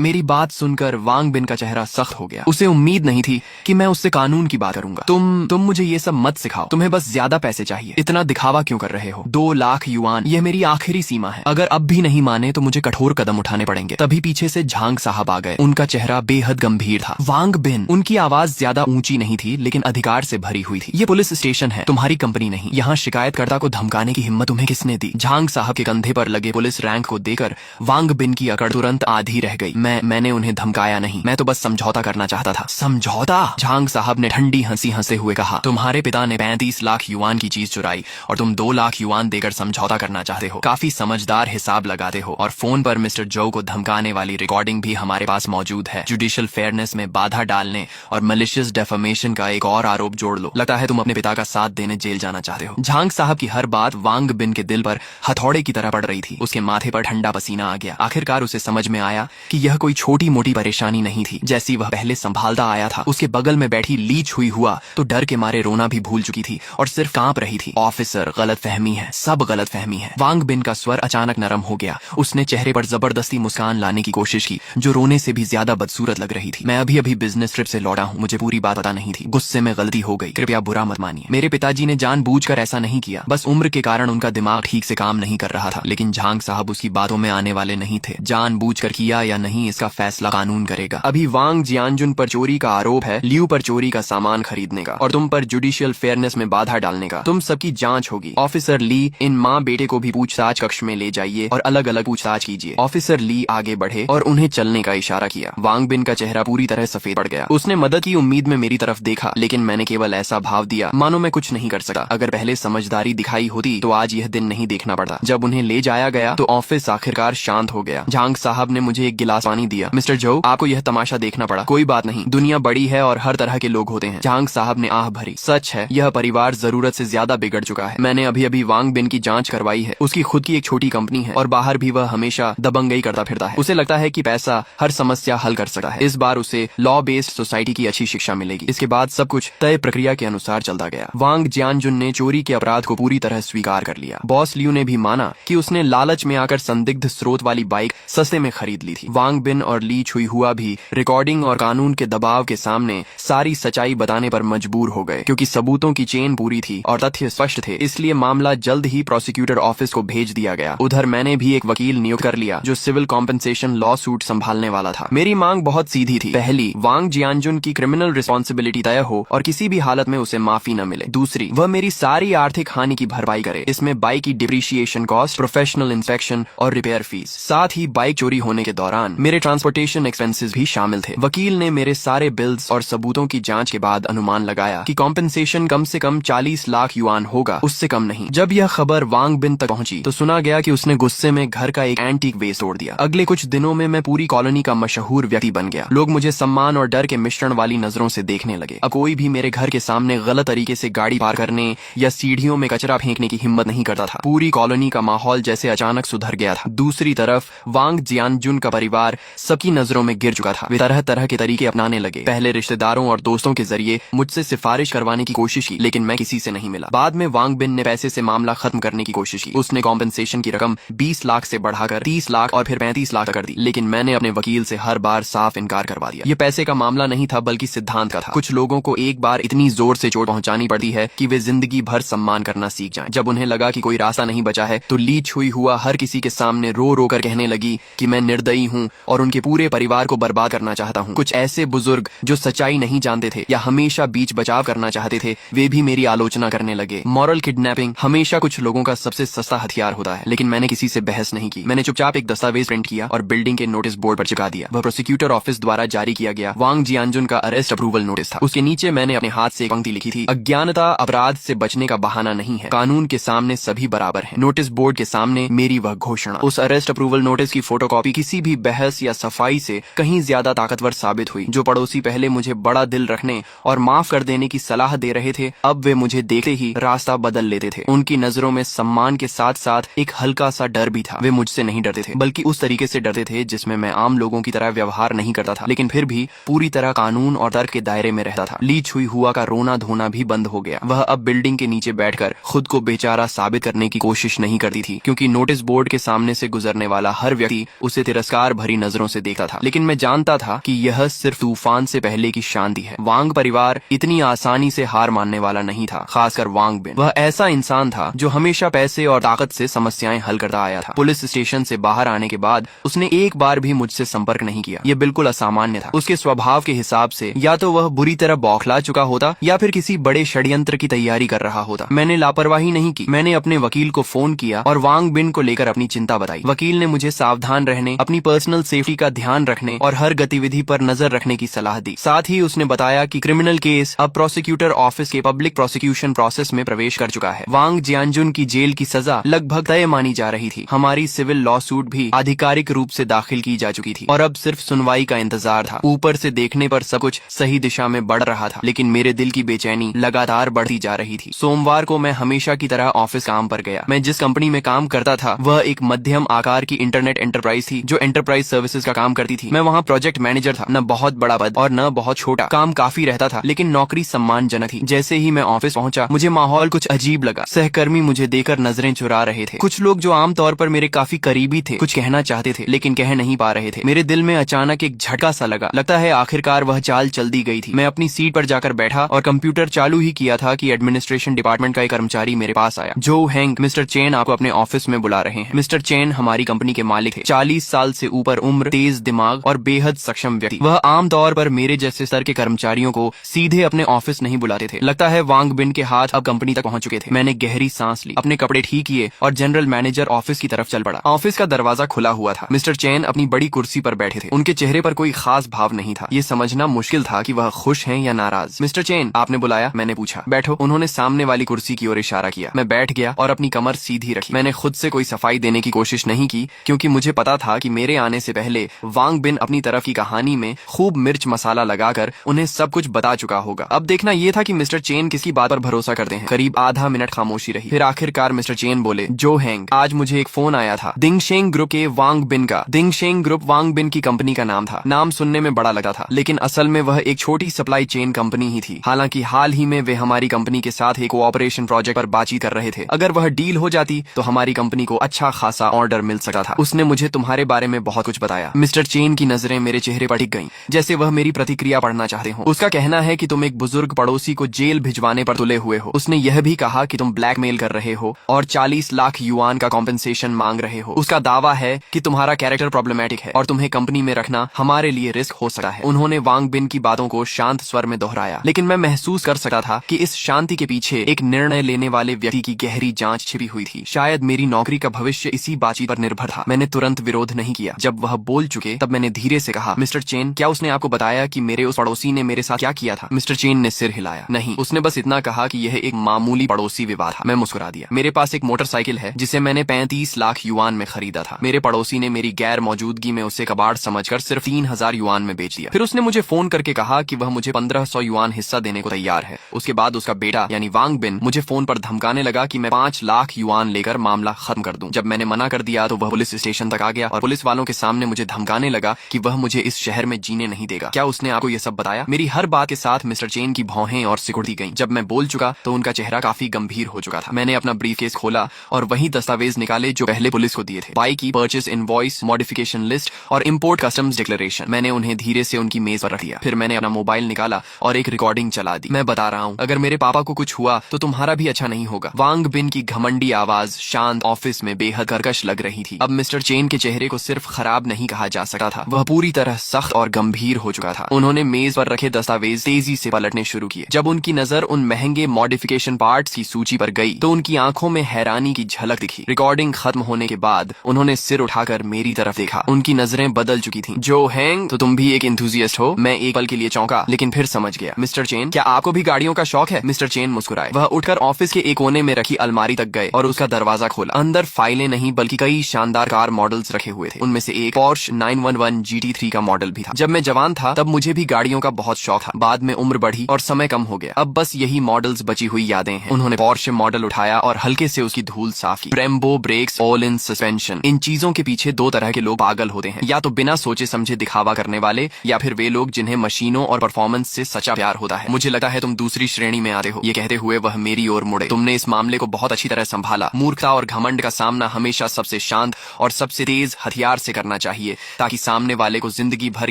मेरी बात सुनकर वांग बिन का चेहरा सख्त हो गया। उसे उम्मीद नहीं थी कि मैं उससे कानून की बात करूंगा। तुम मुझे ये सब मत सिखाओ। तुम्हें बस ज्यादा पैसे चाहिए। इतना दिखावा क्यों कर रहे हो? 2 लाख युआन, यह मेरी आखिरी सीमा है। अगर अब भी नहीं माने तो मुझे कठोर कदम उठाने पड़ेंगे। तभी पीछे से झांग साहब आ गए। उनका चेहरा बेहद गंभीर था। वांग बिन, उनकी आवाज ज्यादा ऊंची नहीं थी लेकिन अधिकार से भरी हुई थी। ये पुलिस स्टेशन है, तुम्हारी कंपनी नहीं। यहाँ शिकायतकर्ता को धमकाने की हिम्मत तुम्हें किसने दी? झांग साहब के कंधे पर लगे पुलिस रैंक को देकर वांग बिन की अकड़ तुरंत आधी रह गई। मैंने उन्हें धमकाया नहीं, मैं तो बस समझौता करना चाहता था। समझौता? झांग साहब ने ठंडी हंसी हंसते हुए कहा, तुम्हारे पिता ने 35 लाख युआन की चीज चुराई और तुम 2 लाख युआन देकर समझौता करना चाहते हो। काफी समझदार हिसाब लगाते हो। और फोन पर मिस्टर जो को धमकाने वाली रिकॉर्डिंग भी हमारे पास मौजूद है। जुडिशियल फेयरनेस में बाधा डालने और मलिशियस डेफेमेशन का एक और आरोप जोड़ लो। लगता है तुम अपने पिता का साथ देने जेल जाना चाहते हो। झांग साहब की हर बात वांग बिन के दिल पर हथौड़े की तरह पड़ रही थी। उसके माथे पर ठंडा पसीना आ गया। आखिरकार उसे समझ में आया कि यह कोई छोटी मोटी परेशानी नहीं थी जैसी वह पहले संभालता आया था। उसके बगल में बैठी ली छुई हुआ तो डर के मारे रोना भी भूल चुकी थी और सिर्फ कांप रही थी। ऑफिसर, गलतफहमी है, सब गलतफहमी है। वांग बिन का स्वर अचानक नरम हो गया। उसने चेहरे पर जबरदस्ती मुस्कान लाने की कोशिश की जो रोने से भी ज्यादा बदसूरत लग रही थी। मैं अभी बिजनेस ट्रिप से लौटा हूँ, मुझे पूरी बात पता नहीं थी। गुस्से में गलती हो गई, कृपया बुरा मत मानिए। मेरे पिताजी ने जानबूझकर ऐसा नहीं किया, बस उम्र के कारण उनका दिमाग ठीक से काम नहीं कर रहा था। लेकिन झांग साहब उसकी बातों में आने वाले नहीं थे। जानबूझकर किया या नहीं इसका फैसला कानून करेगा। अभी वांग जियानजुन पर चोरी का आरोप है, लियू पर चोरी का सामान खरीदने का और तुम पर जुडिशियल फेयरनेस में बाधा डालने का। तुम सबकी जांच होगी। ऑफिसर ली, इन माँ बेटे को भी पूछताछ कक्ष में ले जाइए और अलग अलग पूछताछ कीजिए। ऑफिसर ली आगे बढ़े और उन्हें चलने का इशारा किया। वांग बिन का चेहरा पूरी तरह सफेद पड़ गया। उसने मदद की उम्मीद में मेरी तरफ देखा लेकिन मैंने केवल ऐसा भाव दिया मानो मैं कुछ नहीं कर सकता। अगर पहले समझदारी दिखाई होती तो आज यह दिन नहीं देखना पड़ता। जब उन्हें ले जाया गया तो ऑफिस आखिरकार शांत हो गया। झांग साहब ने मुझे एक गिलास पानी दिया। मिस्टर जो, आपको यह तमाशा देखना पड़ा। कोई बात नहीं, दुनिया बड़ी है और हर तरह के लोग होते हैं। झांग साहब ने आह भरी। सच है, यह परिवार जरूरत से ज्यादा बिगड़ चुका है। मैंने अभी वांग बिन की जांच करवाई है। उसकी खुद की एक छोटी कंपनी है और बाहर भी वह हमेशा दबंगई करता फिरता है। उसे लगता है कि पैसा हर समस्या हल कर सकता है। इस बार उसे लॉ बेस्ड सोसाइटी की अच्छी शिक्षा मिलेगी। इसके बाद सब कुछ तय प्रक्रिया के अनुसार चलता गया। वांग जियानजुन ने चोरी के अपराध को पूरी तरह स्वीकार कर लिया। बॉस लियू ने भी माना कि उसने लालच में आकर संदिग्ध स्रोत वाली बाइक सस्ते में खरीद ली थी। वांग बिन और ली छुई हुआ भी रिकॉर्डिंग और कानून के दबाव के सामने सारी सच्चाई बताने पर मजबूर हो गए। क्योंकि सबूतों की चेन पूरी थी और तथ्य स्पष्ट थे, इसलिए मामला जल्द ही प्रोसिक्यूटर ऑफिस को भेज दिया गया। उधर मैंने भी एक वकील नियुक्त कर लिया जो सिविल कॉम्पेंसेशन लॉ सूट संभालने वाला था। मेरी मांग बहुत सीधी थी। पहली, वांग जियानजुन की क्रिमिनल रिस्पॉन्सिबिलिटी तय हो और किसी भी हालत में उसे माफी न मिले। दूसरी, वह मेरी सारी आर्थिक हानि की भरपाई करे। इसमें बाइक की डिप्रिशिएशन कॉस्ट, प्रोफेशनल इंस्पेक्शन और रिपेयर फीस, साथ ही बाइक चोरी होने के दौरान मेरे ट्रांसपोर्टेशन एक्सपेंसेस भी शामिल थे। वकील ने मेरे सारे बिल्स और सबूतों की जांच के बाद अनुमान लगाया कि कॉम्पेंसेशन कम से कम 40 लाख युआन होगा, उससे कम नहीं। जब यह खबर वांग बिन तक पहुंची तो सुना गया कि उसने गुस्से में घर का एक एंटीक वेस तोड़ दिया। अगले कुछ दिनों में मैं पूरी कॉलोनी का मशहूर व्यक्ति बन गया। लोग मुझे सम्मान और डर के मिश्रण वाली नजरों से देखने लगे। अब कोई भी मेरे घर के सामने गलत तरीके से गाड़ी पार करने या सीढ़ियों में कचरा फेंकने की हिम्मत नहीं करता था। पूरी कॉलोनी का माहौल जैसे अचानक सुधर गया था। दूसरी तरफ वांग जियानजुन का परिवार सबकी नजरों में गिर चुका था। वे तरह तरह के तरीके अपनाने लगे। पहले रिश्तेदारों और दोस्तों के जरिए मुझसे सिफारिश करवाने की कोशिश की लेकिन मैं किसी से नहीं मिला। बाद में वांग बिन ने पैसे से मामला खत्म करने की कोशिश की। उसने कॉम्पेंसेशन की रकम 20 लाख से बढ़ाकर 30 लाख और फिर 35 लाख कर दी। लेकिन मैंने अपने वकील से हर बार साफ इनकार करवा दिया। ये पैसे का मामला नहीं था बल्कि सिद्धांत का था। कुछ लोगों को एक बार इतनी जोर से चोट पहुंचानी पड़ती है कि वे जिंदगी भर सम्मान करना सीख जाएं। जब उन्हें लगा कि कोई रास्ता नहीं बचा है तो ली छुई हुआ हर किसी के सामने रो रो कर कहने लगी कि मैं निर्दयी हूँ और उनके पूरे परिवार को बर्बाद करना चाहता हूँ। कुछ ऐसे बुजुर्ग जो सच्चाई नहीं जानते थे या हमेशा बीच बचाव करना चाहते थे, वे भी मेरी आलोचना करने लगे। मॉरल किडनैपिंग हमेशा कुछ लोगों का सबसे सस्ता हथियार होता है, लेकिन मैंने किसी से बहस नहीं की। मैंने चुपचाप एक दस्तावेज प्रिंट किया और बिल्डिंग के नोटिस बोर्ड पर चिपका दिया। वह प्रोसिक्यूटर ऑफिस द्वारा जारी किया गया वांग जियानजुन का अरेस्ट अप्रूवल नोटिस था। उसके नीचे मैंने अपने हाथ से एक पंक्ति लिखी थी, अज्ञानता अपराध से बचने का बहाना नहीं है, कानून के सामने सभी बराबर हैं। नोटिस बोर्ड के सामने मेरी वह घोषणा। उस अरेस्ट अप्रूवल नोटिस की फोटोकॉपी किसी भी बहस या सफाई से कहीं ज्यादा ताकतवर साबित हुई। जो पड़ोसी पहले मुझे बड़ा दिल रखने और माफ कर देने की सलाह दे रहे थे, अब वे मुझे देखते ही रास्ता बदल लेते थे। उनकी नजरों में सम्मान के साथ साथ एक हल्का सा डर भी था। वे मुझसे नहीं डरते थे बल्कि उस तरीके से डरते थे जिसमें मैं आम लोगों की तरह व्यवहार नहीं करता था, लेकिन फिर भी पूरी तरह कानून और तर्क के दायरे में रहता था। ली छुई हुआ का रोना धोना भी बंद हो गया। वह अब बिल्डिंग के नीचे बैठकर खुद को बेचारा साबित करने की कोशिश खुश नहीं करती थी, क्योंकि नोटिस बोर्ड के सामने से गुजरने वाला हर व्यक्ति उसे तिरस्कार भरी नजरों से देखता था। लेकिन मैं जानता था कि यह सिर्फ तूफान से पहले की शांति है। वांग परिवार इतनी आसानी से हार मानने वाला नहीं था, खासकर वांग बिन। वह ऐसा इंसान था जो हमेशा पैसे और ताकत से समस्याएं हल करता आया था। पुलिस स्टेशन से बाहर आने के बाद उसने एक बार भी मुझसे संपर्क नहीं किया। यह बिल्कुल असामान्य था। उसके स्वभाव के हिसाब से या तो वह बुरी तरह बौखला चुका होता या फिर किसी बड़े षड्यंत्र की तैयारी कर रहा होता। मैंने लापरवाही नहीं की। मैंने अपने वकील को फोन किया और वांग बिन को लेकर अपनी चिंता बताई। वकील ने मुझे सावधान रहने, अपनी पर्सनल सेफ्टी का ध्यान रखने और हर गतिविधि पर नजर रखने की सलाह दी। साथ ही उसने बताया कि क्रिमिनल केस अब प्रोसिक्यूटर ऑफिस के पब्लिक प्रोसिक्यूशन प्रोसेस में प्रवेश कर चुका है। वांग जियानजुन की जेल की सजा लगभग तय मानी जा रही थी। हमारी सिविल लॉ सूट भी आधिकारिक रूप से दाखिल की जा चुकी थी और अब सिर्फ सुनवाई का इंतजार था। ऊपर से देखने पर सब कुछ सही दिशा में बढ़ रहा था, लेकिन मेरे दिल की बेचैनी लगातार बढ़ती जा रही थी। सोमवार को मैं हमेशा की तरह ऑफिस काम पर गया। मैं जिस कंपनी में काम करता था वह एक मध्यम आकार की इंटरनेट एंटरप्राइज थी जो एंटरप्राइज सर्विसेज का काम करती थी। मैं वहाँ प्रोजेक्ट मैनेजर था। न बहुत बड़ा पद और न बहुत छोटा। काम काफी रहता था, लेकिन नौकरी सम्मानजनक थी। जैसे ही मैं ऑफिस पहुंचा मुझे माहौल कुछ अजीब लगा। सहकर्मी मुझे देकर नजरें चुरा रहे थे। कुछ लोग जो आमतौर पर मेरे काफी करीबी थे कुछ कहना चाहते थे, लेकिन कह नहीं पा रहे थे। मेरे दिल में अचानक एक झटका सा लगा। लगता है आखिरकार वह चाल चल दी गई थी। मैं अपनी सीट पर जाकर बैठा और कंप्यूटर चालू ही किया था कि एडमिनिस्ट्रेशन डिपार्टमेंट का एक कर्मचारी मेरे पास आया। जो हैंग, मिस्टर चेन आपको अपने ऑफिस में बुला रहे हैं। मिस्टर चेन हमारी कंपनी के मालिक थे। 40 साल से ऊपर उम्र, तेज दिमाग और बेहद सक्षम व्यक्ति। वह आमतौर पर मेरे जैसे स्तर के कर्मचारियों को सीधे अपने ऑफिस नहीं बुलाते थे। लगता है वांग बिन के हाथ अब कंपनी तक पहुंच चुके थे। मैंने गहरी सांस ली, अपने कपड़े ठीक किए और जनरल मैनेजर ऑफिस की तरफ चल पड़ा। ऑफिस का दरवाजा खुला हुआ था। मिस्टर चेन अपनी बड़ी कुर्सी पर बैठे थे। उनके चेहरे पर कोई खास भाव नहीं था। ये समझना मुश्किल था कि वह खुश हैं या नाराज। मिस्टर चेन, आपने बुलाया? मैंने पूछा। बैठो। उन्होंने सामने वाली कुर्सी की ओर इशारा किया। मैं बैठ गया और अपनी कमर सीधी रखी। मैंने खुद से कोई सफाई देने की कोशिश नहीं की, क्योंकि मुझे पता था कि मेरे आने से पहले वांग बिन अपनी तरफ की कहानी में खूब मिर्च मसाला लगाकर उन्हें सब कुछ बता चुका होगा। अब देखना यह था कि मिस्टर चेन किसी बात पर भरोसा करते हैं। करीब आधा मिनट खामोशी रही। फिर आखिरकार मिस्टर चेन बोले, जो हैंग, आज मुझे एक फोन आया था दिंगशेंग ग्रुप के वांग बिन का। दिंगशेंग ग्रुप वांग बिन की कंपनी का नाम था। नाम सुनने में बड़ा लगा था, लेकिन असल में वह एक छोटी सप्लाई चेन कंपनी ही थी। हालांकि हाल ही में वे हमारी कंपनी के साथ एक कोऑपरेशन प्रोजेक्ट पर बातचीत कर रहे थे। अगर वह डील हो जाती तो हमारी कंपनी को अच्छा खासा ऑर्डर मिल सकता था। उसने मुझे तुम्हारे बारे में बहुत कुछ बताया। मिस्टर चेन की नजरें मेरे चेहरे पर टिक गईं, जैसे वह मेरी प्रतिक्रिया पढ़ना चाहते हो। उसका कहना है कि तुम एक बुजुर्ग पड़ोसी को जेल भिजवाने पर तुले हुए हो। उसने यह भी कहा कि तुम ब्लैकमेल कर रहे हो और 40 लाख युआन का कॉम्पेंसेशन मांग रहे हो। उसका दावा है कि तुम्हारा कैरेक्टर प्रॉब्लमैटिक है और तुम्हें कंपनी में रखना हमारे लिए रिस्क हो सकता है। उन्होंने वांग बिन की बातों को शांत स्वर में दोहराया, लेकिन मैं महसूस कर सकता था कि इस शांति के पीछे एक निर्णय लेने वाले व्यक्ति की गहरी जांच छिपी हुई थी। शायद मेरी नौकरी का भविष्य इसी बातचीत पर निर्भर था। मैंने तुरंत विरोध नहीं किया। जब वह बोल चुके तब मैंने धीरे से कहा, मिस्टर चेन, क्या उसने आपको बताया कि मेरे उस पड़ोसी ने मेरे साथ क्या किया था? मिस्टर चेन ने सिर हिलाया। नहीं, उसने बस इतना कहा कि यह एक मामूली पड़ोसी विवाद था। मैं मुस्कुरा दिया। मेरे पास एक मोटरसाइकिल है जिसे मैंने 35 लाख युआन में खरीदा था। मेरे पड़ोसी ने मेरी गैर मौजूदगी में उसे कबाड़ समझकर सिर्फ 3000 युआन में बेच दिया। फिर उसने मुझे फोन करके कहा कि वह मुझे 1500 युआन हिस्सा देने को तैयार है। उसके बाद उसका बेटा यानी वांग बिन मुझे फोन पर धमकाने लगा कि मैं 5 लाख युआन लेकर मामला खत्म कर दूं। जब मैंने मना कर दिया तो वह पुलिस स्टेशन तक आ गया और पुलिस वालों के सामने मुझे धमकाने लगा कि वह मुझे इस शहर में जीने नहीं देगा। क्या उसने आपको यह सब बताया? मेरी हर बात के साथ मिस्टर चेन की भौहें और सिकुड़ती गईं। जब मैं बोल चुका तो उनका चेहरा काफी गंभीर हो चुका था। मैंने अपना ब्रीफकेस खोला और वही दस्तावेज निकाले जो पहले पुलिस को दिए थे। बाइक की परचेस इनवॉइस, मॉडिफिकेशन लिस्ट और इंपोर्ट कस्टम्स डिक्लेरेशन। मैंने उन्हें धीरे से उनकी मेज पर रख दिया। फिर मैंने अपना मोबाइल निकाला और एक रिकॉर्डिंग चला दी। मैं बता रहा हूँ, अगर मेरे पापा को कुछ हुआ तो तुम्हारा भी अच्छा नहीं होगा। वांग बिन की घमंडी आवाज शांत ऑफिस में बेहद कर्कश लग रही थी। अब मिस्टर चेन के चेहरे को सिर्फ खराब नहीं कहा जा सकता था, वह पूरी तरह सख्त और गंभीर हो चुका था। उन्होंने मेज पर रखे दस्तावेज तेजी से पलटने शुरू किए। जब उनकी नजर उन महंगे मॉडिफिकेशन पार्ट्स की सूची पर गई तो उनकी आंखों में हैरानी की झलक दिखी। रिकॉर्डिंग खत्म होने के बाद उन्होंने सिर उठाकर मेरी तरफ देखा। उनकी नजरें बदल चुकी थीं। जो हैंग, तो तुम भी एक एंथुसियास्ट हो? मैं एक पल के लिए चौंका, लेकिन फिर समझ गया। मिस्टर चेन, क्या आपको भी गाड़ियों का शौक है? मिस्टर चेन मुस्कुराए। वह उठकर ऑफिस के एक कोने में रखी अलमारी तक गए और उसका दरवाजा खोला। अंदर फाइलें नहीं बल्कि कई शानदार कार मॉडल्स रखे हुए थे। उनमें से एक पोर्श 911 GT3 का मॉडल भी था। जब मैं जवान था तब मुझे भी गाड़ियों का बहुत शौक था। बाद में उम्र बढ़ी और समय कम हो गया। अब बस यही मॉडल्स बची हुई यादें हैं। उन्होंने पोर्श मॉडल उठाया और हल्के से उसकी धूल साफ की। Brembo brakes, Ohlins suspension, इन चीजों के पीछे दो तरह के लोग पागल होते हैं, या तो बिना सोचे समझे दिखावा करने वाले, या फिर वे लोग जिन्हें मशीनों और परफॉर्मेंस से सच्चा प्यार होता है। मुझे लगा है तुम दूसरी श्रेणी में आते हो। ये कहते हुए वह मेरी ओर मुड़े। तुमने इस मामले को बहुत अच्छी तरह संभाला मूर्खता और घमंड का सामना हमेशा सबसे शांत और सबसे तेज हथियार से करना चाहिए, ताकि सामने वाले को जिंदगी भर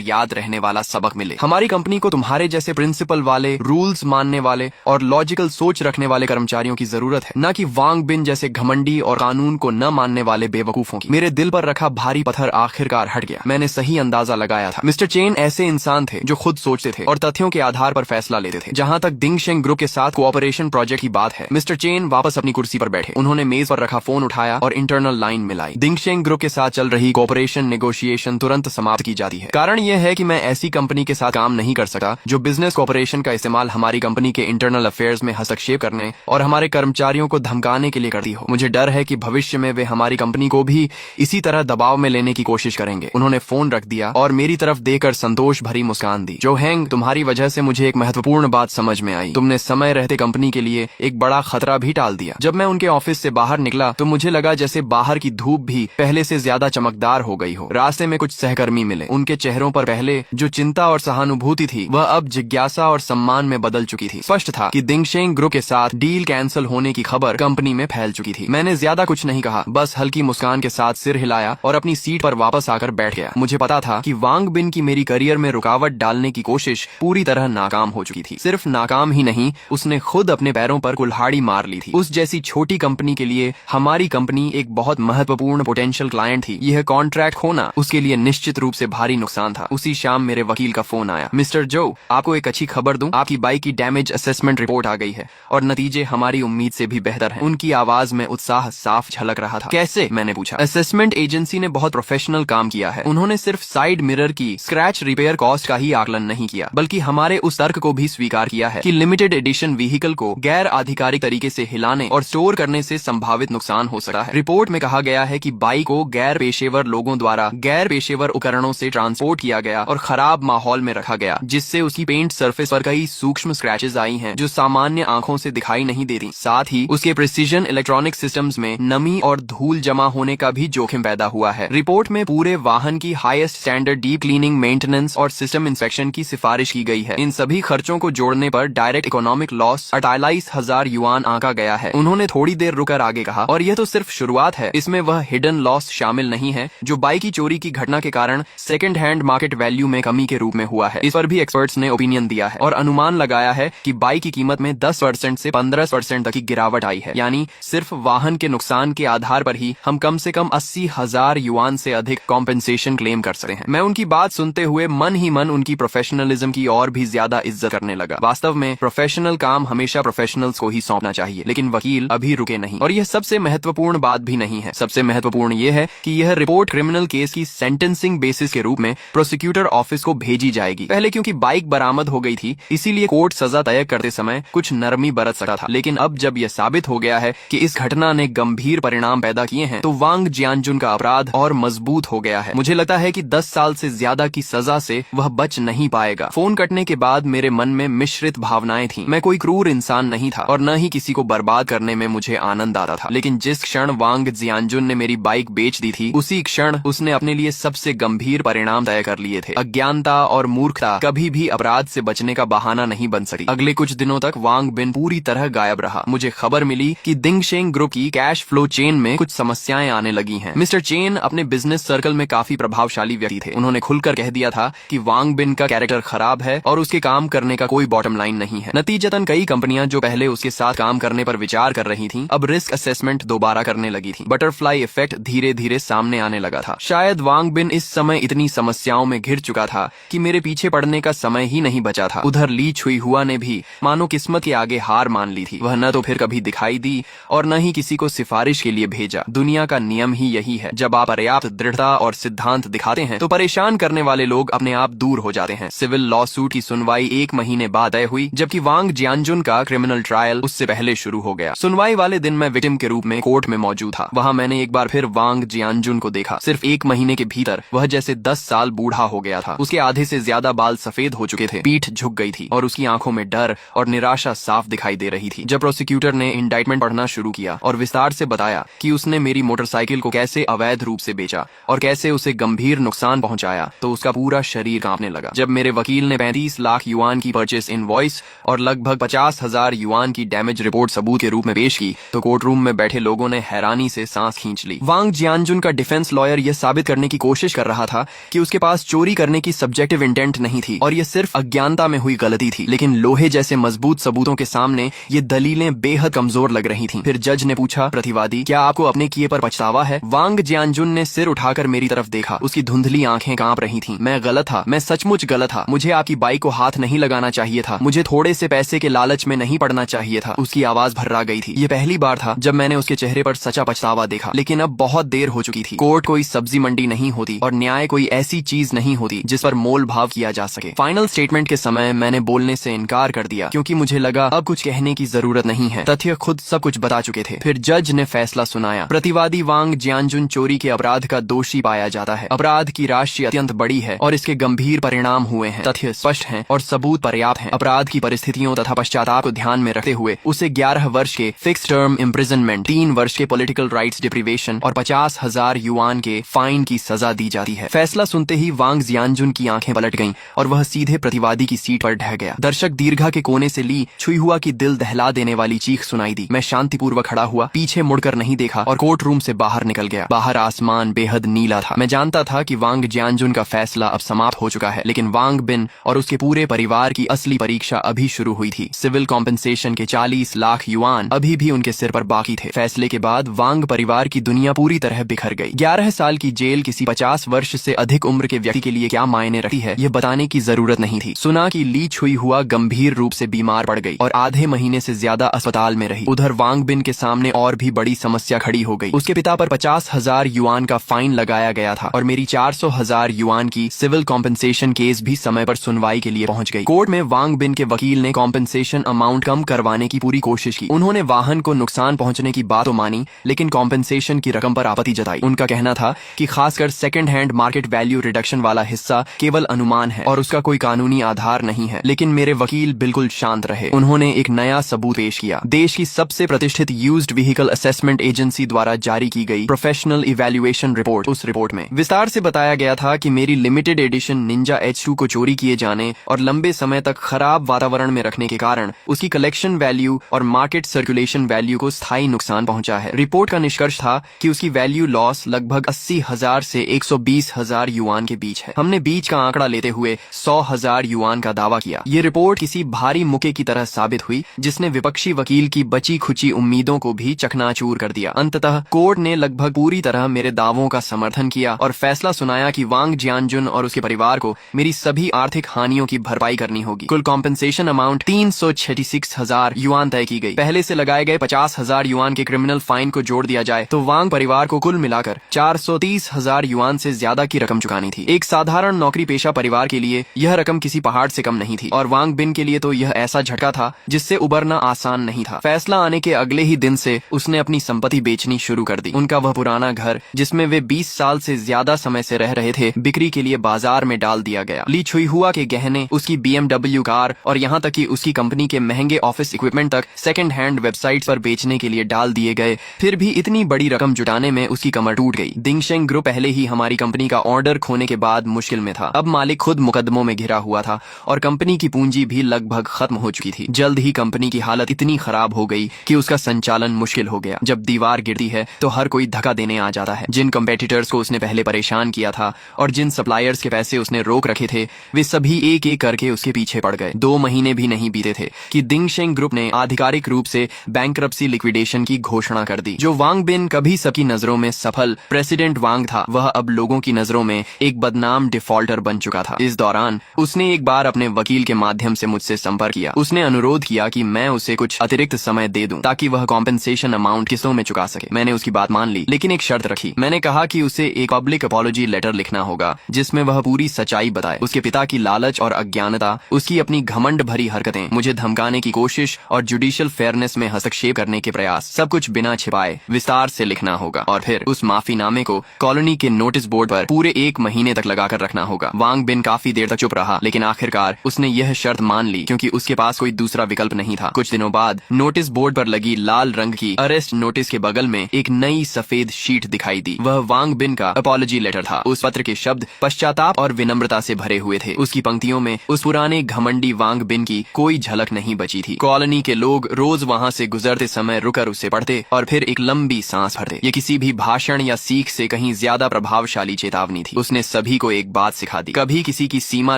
याद रहने वाला सबक मिले। हमारी कंपनी को तुम्हारे जैसे प्रिंसिपल वाले, रूल्स मानने वाले और लॉजिकल सोच रखने वाले कर्मचारियों की जरूरत है, न कि वांग बिन जैसे घमंडी और कानून को न मानने वाले बेवकूफों की। मेरे दिल पर रखा भारी पत्थर आखिरकार हट गया। मैंने सही अंदाजा लगाया था। मिस्टर चेन ऐसे इंसान थे जो खुद सोचते थे और तथ्यों के आधार पर फैसला लेते थे। जहां तक दिंगशेंग ग्रुप के साथ कोऑपरेशन प्रोजेक्ट की बात है, मिस्टर चेन वापस अपनी कुर्सी पर बैठे। उन्होंने मेज पर रखा फोन उठाया और इंटरनल लाइन मिलाई। दिंगशेंग ग्रुप के साथ चल रही कोऑपरेशन नेगोशिएशन तुरंत समाप्त की जाती है। कारण यह है कि मैं ऐसी कंपनी के साथ काम नहीं कर सकता जो बिजनेस कोऑपरेशन का इस्तेमाल हमारी कंपनी के इंटरनल अफेयर्स में हस्तक्षेप करने और हमारे कर्मचारियों को धमकाने के लिए करती हो। मुझे डर है कि भविष्य में वे हमारी कंपनी को भी इसी तरह दबाव में लेने की कोशिश करेंगे। उन्होंने फोन रख दिया और मेरी तरफ देखकर संतोष भरी मुस्कान दी। जो हैंग, तुम्हारी वजह से मुझे एक महत्वपूर्ण बात समझ में आई। तुमने समय रहते कंपनी के लिए एक बड़ा खतरा भी टाल दिया। जब मैं उनके ऑफिस से बाहर निकला तो मुझे लगा जैसे बाहर की धूप भी पहले से ज्यादा चमकदार हो गई हो। रास्ते में कुछ सहकर्मी मिले। उनके चेहरों पर पहले जो चिंता और सहानुभूति थी वह अब जिज्ञासा और सम्मान में बदल चुकी थी। स्पष्ट था कि दिंगशेंग ग्रुप के साथ डील कैंसिल होने की खबर कंपनी में फैल चुकी थी। मैंने ज्यादा कुछ नहीं कहा, बस हल्की मुस्कान के साथ सिर हिलाया और अपनी सीट पर वापस आकर बैठ गया। मुझे पता था कि वांग बिन की मेरी करियर में रुकावट डालने की कोशिश पूरी तरह नाकाम हो चुकी थी। सिर्फ नाकाम ही नहीं, उसने खुद अपने पैरों पर कुल्हाड़ी मार ली थी। उस जैसी छोटी कंपनी के लिए हमारी कंपनी एक बहुत महत्वपूर्ण पोटेंशियल क्लाइंट थी। यह कॉन्ट्रैक्ट खोना उसके लिए निश्चित रूप से भारी नुकसान था। उसी शाम मेरे वकील का फोन आया। मिस्टर जो, आपको एक अच्छी खबर दूं, आपकी बाइक की डैमेज असेसमेंट रिपोर्ट आ गई है और नतीजे हमारी उम्मीद से भी बेहतर हैं। उनकी आवाज में उत्साह साफ झलक रहा था। कैसे? मैंने पूछा। असेसमेंट एजेंसी ने बहुत प्रोफेशनल काम किया है। उन्होंने सिर्फ साइड मिरर की स्क्रैच रिपेयर कॉस्ट का ही आकलन नहीं किया, बल्कि हमारे उस तर्क को भी स्वीकार किया है कि लिमिटेड एडिशन व्हीकल को गैर आधिकारिक तरीके से हिलाने और स्टोर करने से संभावित नुकसान हो सकता है। रिपोर्ट में कहा गया है कि बाइक को गैर पेशेवर लोगों द्वारा गैर पेशेवर उपकरणों से ट्रांसपोर्ट किया गया और खराब माहौल में रखा गया, जिससे उसकी पेंट सरफेस पर कई सूक्ष्म स्क्रैचेस आई हैं जो सामान्य आंखों से दिखाई नहीं देती। साथ ही उसके प्रिसीजन इलेक्ट्रॉनिक सिस्टम्स में नमी और धूल जमा होने का भी जोखिम पैदा हुआ है। रिपोर्ट में पूरे वाहन की highest standard deep cleaning, maintenance और सिस्टम इंस्पेक्शन की सिफारिश की गई है। इन सभी खर्चों को जोड़ने पर डायरेक्ट इकोनॉमिक लॉस 48,000 युआन आंका गया है। उन्होंने थोड़ी देर रुकर आगे कहा, और यह तो सिर्फ शुरुआत है, इसमें वह हिडन लॉस शामिल नहीं है जो बाइक की चोरी की घटना के कारण सेकंड हैंड मार्केट वैल्यू में कमी के रूप में हुआ है। इस पर भी एक्सपर्ट्स ने ओपिनियन दिया है और अनुमान लगाया है कि बाइक की कीमत में 10% से 15% तक की गिरावट आई है। यानी सिर्फ वाहन के नुकसान के आधार पर ही हम कम से कम 80,000 युआन से अधिक कॉम्पेंसेशन क्लेम कर सकते हैं। मैं उनकी बात सुनते हुए मन ही मन उनकी प्रोफेशनलिज्म की और भी ज्यादा इज्जत करने लगा। वास्तव में प्रोफेशनल काम हमेशा प्रोफेशनल्स को ही सौंपना चाहिए, लेकिन वकील अभी रुके नहीं। और यह सबसे महत्वपूर्ण बात भी नहीं है। सबसे महत्वपूर्ण यह है कि यह रिपोर्ट क्रिमिनल केस की सेंटेंसिंग बेसिस के रूप में प्रोसिक्यूटर ऑफिस को भेजी जाएगी। पहले क्योंकि बाइक बरामद हो गई थी, इसीलिए कोर्ट सजा तय करते समय कुछ नरमी बरत सकता था, लेकिन अब जब यह साबित हो गया है कि इस घटना ने गंभीर परिणाम पैदा किए हैं, तो वांग जियानजुन का अपराध और मजबूत हो गया है। मुझे लगता है कि 10 साल से ज्यादा की सजा से वह बच नहीं पाएगा। फोन कटने के बाद मेरे मन में मिश्रित भावनाएं थीं। मैं कोई क्रूर इंसान नहीं था और न ही किसी को बर्बाद करने में मुझे आनंद आता था, लेकिन जिस क्षण वांग जियानजुन ने मेरी बाइक बेच दी थी, उसी क्षण उसने अपने लिए सबसे गंभीर परिणाम तय कर लिए थे। अज्ञानता और मूर्खता कभी भी अपराध से बचने का बहाना नहीं बन सकती। अगले कुछ दिनों तक वांग बिन पूरी तरह गायब रहा। मुझे खबर मिली कि दिंगशेंग ग्रुप की कैश फ्लो चेन में कुछ समस्याएं आने लगी हैं। मिस्टर चेन अपने बिजनेस सर्कल में काफी प्रभावशाली व्यक्ति थे। उन्होंने खुलकर कह दिया था कि वांग बिन का कैरेक्टर खराब है और उसके काम करने का कोई बॉटम लाइन नहीं है। नतीजतन कई कंपनियां जो पहले उसके साथ काम करने पर विचार कर रही थीं, अब रिस्क असेसमेंट दोबारा करने लगी थीं। बटरफ्लाई इफेक्ट धीरे धीरे सामने आने लगा था। शायद वांग बिन इस समय इतनी समस्याओं में घिर चुका था कि मेरे पीछे पड़ने का समय ही नहीं बचा था। उधर ली छुई हुआ ने भी मानो किस्मत के आगे हार मान ली थी। वह न तो फिर कभी दिखाई दी और न ही किसी को सिफारिश के लिए भेजा। दुनिया का नियम ही यही है, जब आप पर्याप्त दृढ़ता और सिद्धांत दिखाते हैं तो परेशान करने वाले लोग अपने आप दूर हो जाते हैं। सिविल लॉ सूट की सुनवाई 1 महीने बाद तय हुई, जबकि वांग जियानजुन का क्रिमिनल ट्रायल उससे पहले शुरू हो गया। सुनवाई वाले दिन मैं विक्टिम के रूप में कोर्ट में मौजूद था। वहां मैंने एक बार फिर वांग जियानजुन को देखा। सिर्फ 1 महीने के भीतर वह जैसे 10 साल बूढ़ा हो गया था। उसके आधे से ज्यादा बाल सफेद हो चुके थे, पीठ झुक गई थी और उसकी आंखों में डर और निराशा साफ दिखाई दे रही थी। जब प्रोसिक्यूटर ने इंडाइटमेंट पढ़ना शुरू किया और विस्तार से बताया कि उसने मेरी मोटरसाइकिल को कैसे अवैध रूप से बेचा और कैसे उसे गंभीर नुकसान पहुंचाया, तो उसका पूरा शरीर कांपने लगा। जब मेरे वकील ने 35 लाख युआन की परचेस इनवॉइस और लगभग 50,000 युआन की डैमेज रिपोर्ट सबूत के रूप में पेश की, तो कोर्ट रूम में बैठे लोगों ने हैरानी से सांस खींच ली। वांग जियानजुन का डिफेंस लॉयर यह साबित करने की कोशिश कर रहा था कि उसके पास चोरी करने की सब्जेक्टिव इंटेंट नहीं थी और यह सिर्फ अज्ञानता में हुई गलती थी, लेकिन लोहे जैसे मजबूत सबूतों के सामने ये दलीलें बेहद कमजोर लग रही थीं। फिर जज ने पूछा, प्रतिवादी, क्या आपको अपने किए पर पछतावा है? वांग जियानजुन ने सिर उठाकर मेरी तरफ देखा। उसकी धुंधली आंखें कांप रही थीं। मैं गलत था, मैं सचमुच गलत था। मुझे आपकी बाइक को हाथ नहीं लगाना चाहिए था। मुझे थोड़े से पैसे के लालच में नहीं पड़ना चाहिए था। उसकी आवाज भर्रा गई थी। ये पहली बार था जब मैंने उसके चेहरे पर सच्चा पछतावा देखा, लेकिन अब बहुत देर हो चुकी थी। कोर्ट कोई सब्जी मंडी नहीं होती और न्याय कोई ऐसी चीज नहीं होती जिस पर मोल भाव किया जा सके। फाइनल स्टेटमेंट के समय मैंने बोलने से इनकार कर दिया क्योंकि मुझे लगा अब कुछ कहने की जरूरत नहीं है। तथ्य खुद सब कुछ बता चुके थे। फिर जज ने फैसला सुनाया। प्रतिवादी वांग जियानजुन चोरी के अपराध का दोषी पाया जाता है। अपराध की राशि अत्यंत बड़ी है और इसके गंभीर परिणाम हुए हैं। तथ्य स्पष्ट हैं और सबूत पर्याप्त हैं। अपराध की परिस्थितियों तथा पश्चाताप को ध्यान में रखते हुए उसे 11 वर्ष के फिक्स टर्म इम्प्रिजनमेंट, 3 वर्ष के पॉलिटिकल राइट्स डिप्रीवेशन और 50,000 युआन के फाइन की सजा दी जाती है। फैसला सुनते ही वांग जियानजुन की आंखें पलट गईं और वह सीधे प्रतिवादी की सीट पर ढह गया। दर्शक दीर्घा के कोने से ली छुई हुआ की दिल दहला देने वाली चीख सुनाई दी। मैं शांतिपूर्वक खड़ा हुआ, पीछे मुड़कर नहीं देखा और कोर्ट रूम से बाहर निकल गया। बाहर आसमान बेहद नीला था। मैं जानता था कि वांग जियानजुन का फैसला अब समाप्त हो चुका है, लेकिन वांग बिन और उसके पूरे परिवार की असली परीक्षा अभी शुरू हुई थी। सिविल कॉम्पेंसेशन के 40 लाख युआन अभी भी उनके सिर पर बाकी थे। फैसले के बाद वांग परिवार की दुनिया पूरी तरह बिखर गई। 11 साल की जेल किसी 50 वर्ष से अधिक उम्र के व्यक्ति के लिए क्या मायने रखती है, यह बताने की जरूरत नहीं थी। सुना कि ली छुई हुआ गंभीर रूप से बीमार पड़ गई और आधे महीने से ज्यादा अस्पताल में रही। उधर वांग बिन के सामने और भी बड़ी समस्या खड़ी हो गई। उसके पिता पर 50,000 युआन का फाइन लगाया गया था और मेरी 400,000 युआन की सिविल कॉम्पेंसेशन केस भी समय पर सुनवाई के लिए पहुंच गई। कोर्ट में वांग बिन के वकील ने कॉम्पेंसेशन अमाउंट कम करवाने की पूरी कोशिश की। उन्होंने वाहन को नुकसान पहुंचने की बात तो मानी, लेकिन कॉम्पेंसेशन की रकम पर आपत्ति जताई। उनका कहना था कि खासकर second hand market value reduction वाला हिस्सा केवल अनुमान है और उसका कोई कानूनी आधार नहीं है। लेकिन मेरे वकील बिल्कुल शांत रहे। उन्होंने एक नया सबूत पेश किया। देश की सबसे प्रतिष्ठित यूज्ड व्हीकल असेसमेंट एजेंसी द्वारा जारी की गई प्रोफेशनल इवैल्यूएशन रिपोर्ट। उस रिपोर्ट में विस्तार से बताया गया था कि मेरी लिमिटेड एडिशन निंजा H2 को चोरी किए जाने और लंबे समय तक खराब वातावरण में रखने के कारण उसकी कलेक्शन वैल्यू और मार्केट सर्कुलेशन वैल्यू को स्थायी नुकसान पहुंचा है। रिपोर्ट का निष्कर्ष था कि उसकी वैल्यू लॉस लगभग 80,000 से 120,000 युआन के बीच है। हमने बीच का आंकड़ा लेते हुए 100,000 युआन का दावा किया। ये रिपोर्ट किसी भारी मुक्के की तरह साबित हुई जिसने विपक्षी वकील की बची खुची उम्मीदों को भी चकनाचूर कर दिया। अंततः कोर्ट ने लगभग पूरी तरह मेरे दावों का समर्थन किया और फैसला सुनाया कि वांग जियानजुन और उसके परिवार को मेरी सभी आर्थिक हानियों की भरपाई करनी होगी। कुल कॉम्पेंसेशन अमाउंट 366,000 युआन तय की गई। पहले से लगाए गए 50,000 युआन के क्रिमिनल फाइन को जोड़ दिया जाए तो वांग परिवार को कुल मिलाकर 430,000 युआन से ज्यादा की रकम चुकानी थी। एक साधारण नौकरी पेशा परिवार के लिए यह रकम किसी पहाड़ से कम नहीं थी और वांग बिन के लिए तो यह ऐसा झटका था जिससे उबरना आसान नहीं था। फैसला आने के अगले ही दिन से उसने अपनी संपत्ति बेचनी शुरू कर दी। उनका वह पुराना घर जिसमें वे 20 साल से ज्यादा समय से रह रहे थे, बिक्री के लिए बाजार में डाल दिया गया। ली छुई हुआ के गहने, उसकी BMW कार और यहाँ तक कि उसकी कंपनी के महंगे ऑफिस इक्विपमेंट तक सेकंड हैंड वेबसाइट्स पर बेचने के लिए डाल दिए गए। फिर भी इतनी बड़ी रकम जुटाने में उसकी कमर टूट गई। दिंगशेंग ग्रुप पहले ही हमारी कंपनी का ऑर्डर खोने के बाद मुश्किल में था। अब मालिक खुद मुकदमों में घिरा हुआ था और कंपनी की पूंजी भी लगभग खत्म हो चुकी थी। जल्द ही कंपनी की हालत इतनी खराब हो गई कि उसका संचालन मुश्किल हो गया। जब दीवार गिरती है तो हर कोई धक्का देने आ जाता है। जिन कंपेटिटर्स को उसने पहले परेशान किया था और जिन सप्लायर्स के पैसे उसने रोक रखे थे, वे सभी एक एक करके उसके पीछे पड़ गए। 2 महीने भी नहीं बीते थे कि दिंगशेंग ग्रुप ने आधिकारिक रूप से बैंक्रप्सी लिक्विडेशन की घोषणा कर दी। जो वांग बिन कभी सबकी नजरों में सफल प्रेसिडेंट वांग था, वह अब लोगों की नजरों में एक बदनाम डिफॉल्टर बन चुका था। इस दौरान उसने एक बार अपने वकील के माध्यम से मुझसे संपर्क किया। उसने अनुरोध किया कि मैं उसे कुछ अतिरिक्त समय दे दूं ताकि वह कॉम्पेंसेशन अमाउंट किस्तों में चुका सके। मैंने उसकी बात मान ली, लेकिन एक शर्त रखी। मैंने कहा कि उसे एक पब्लिक अपॉलॉजी लेटर लिखना होगा जिसमें वह पूरी सच्चाई बताए। उसके पिता की लालच और अज्ञानता, उसकी अपनी घमंड भरी हरकतें, मुझे धमकाने की कोशिश और जुडिशियल फेयरनेस में हस्तक्षेप करने के प्रयास, सब कुछ बिना छिपाए विस्तार से लिखना होगा और फिर उस माफीनामे को कॉलोनी के नोटिस बोर्ड पर पूरे 1 महीने तक लगाकर रखना होगा। वांग बिन काफी देर तक चुप रहा, लेकिन आखिरकार उसने यह शर्त मान ली क्योंकि उसके पास कोई दूसरा विकल्प नहीं था। कुछ दिनों बाद नोटिस बोर्ड पर लगी लाल रंग की अरेस्ट नोटिस के बगल में एक नई सफेद शीट दिखाई दी। वह वांग बिन का अपॉलॉजी लेटर था। उस पत्र के शब्द पश्चाताप और विनम्रता से भरे हुए थे। उसकी पंक्तियों में उस पुराने घमंडी वांग बिन की कोई झलक नहीं बची थी। कॉलोनी के लोग रोज वहाँ से गुजरते समय रुक कर उसे पढ़ते और फिर एक लंबी सांस भरते। ये किसी भी भाषण या सीख से कहीं ज्यादा प्रभावशाली चेतावनी थी। उसने सभी को एक बात सिखा दी, कभी किसी की सीमा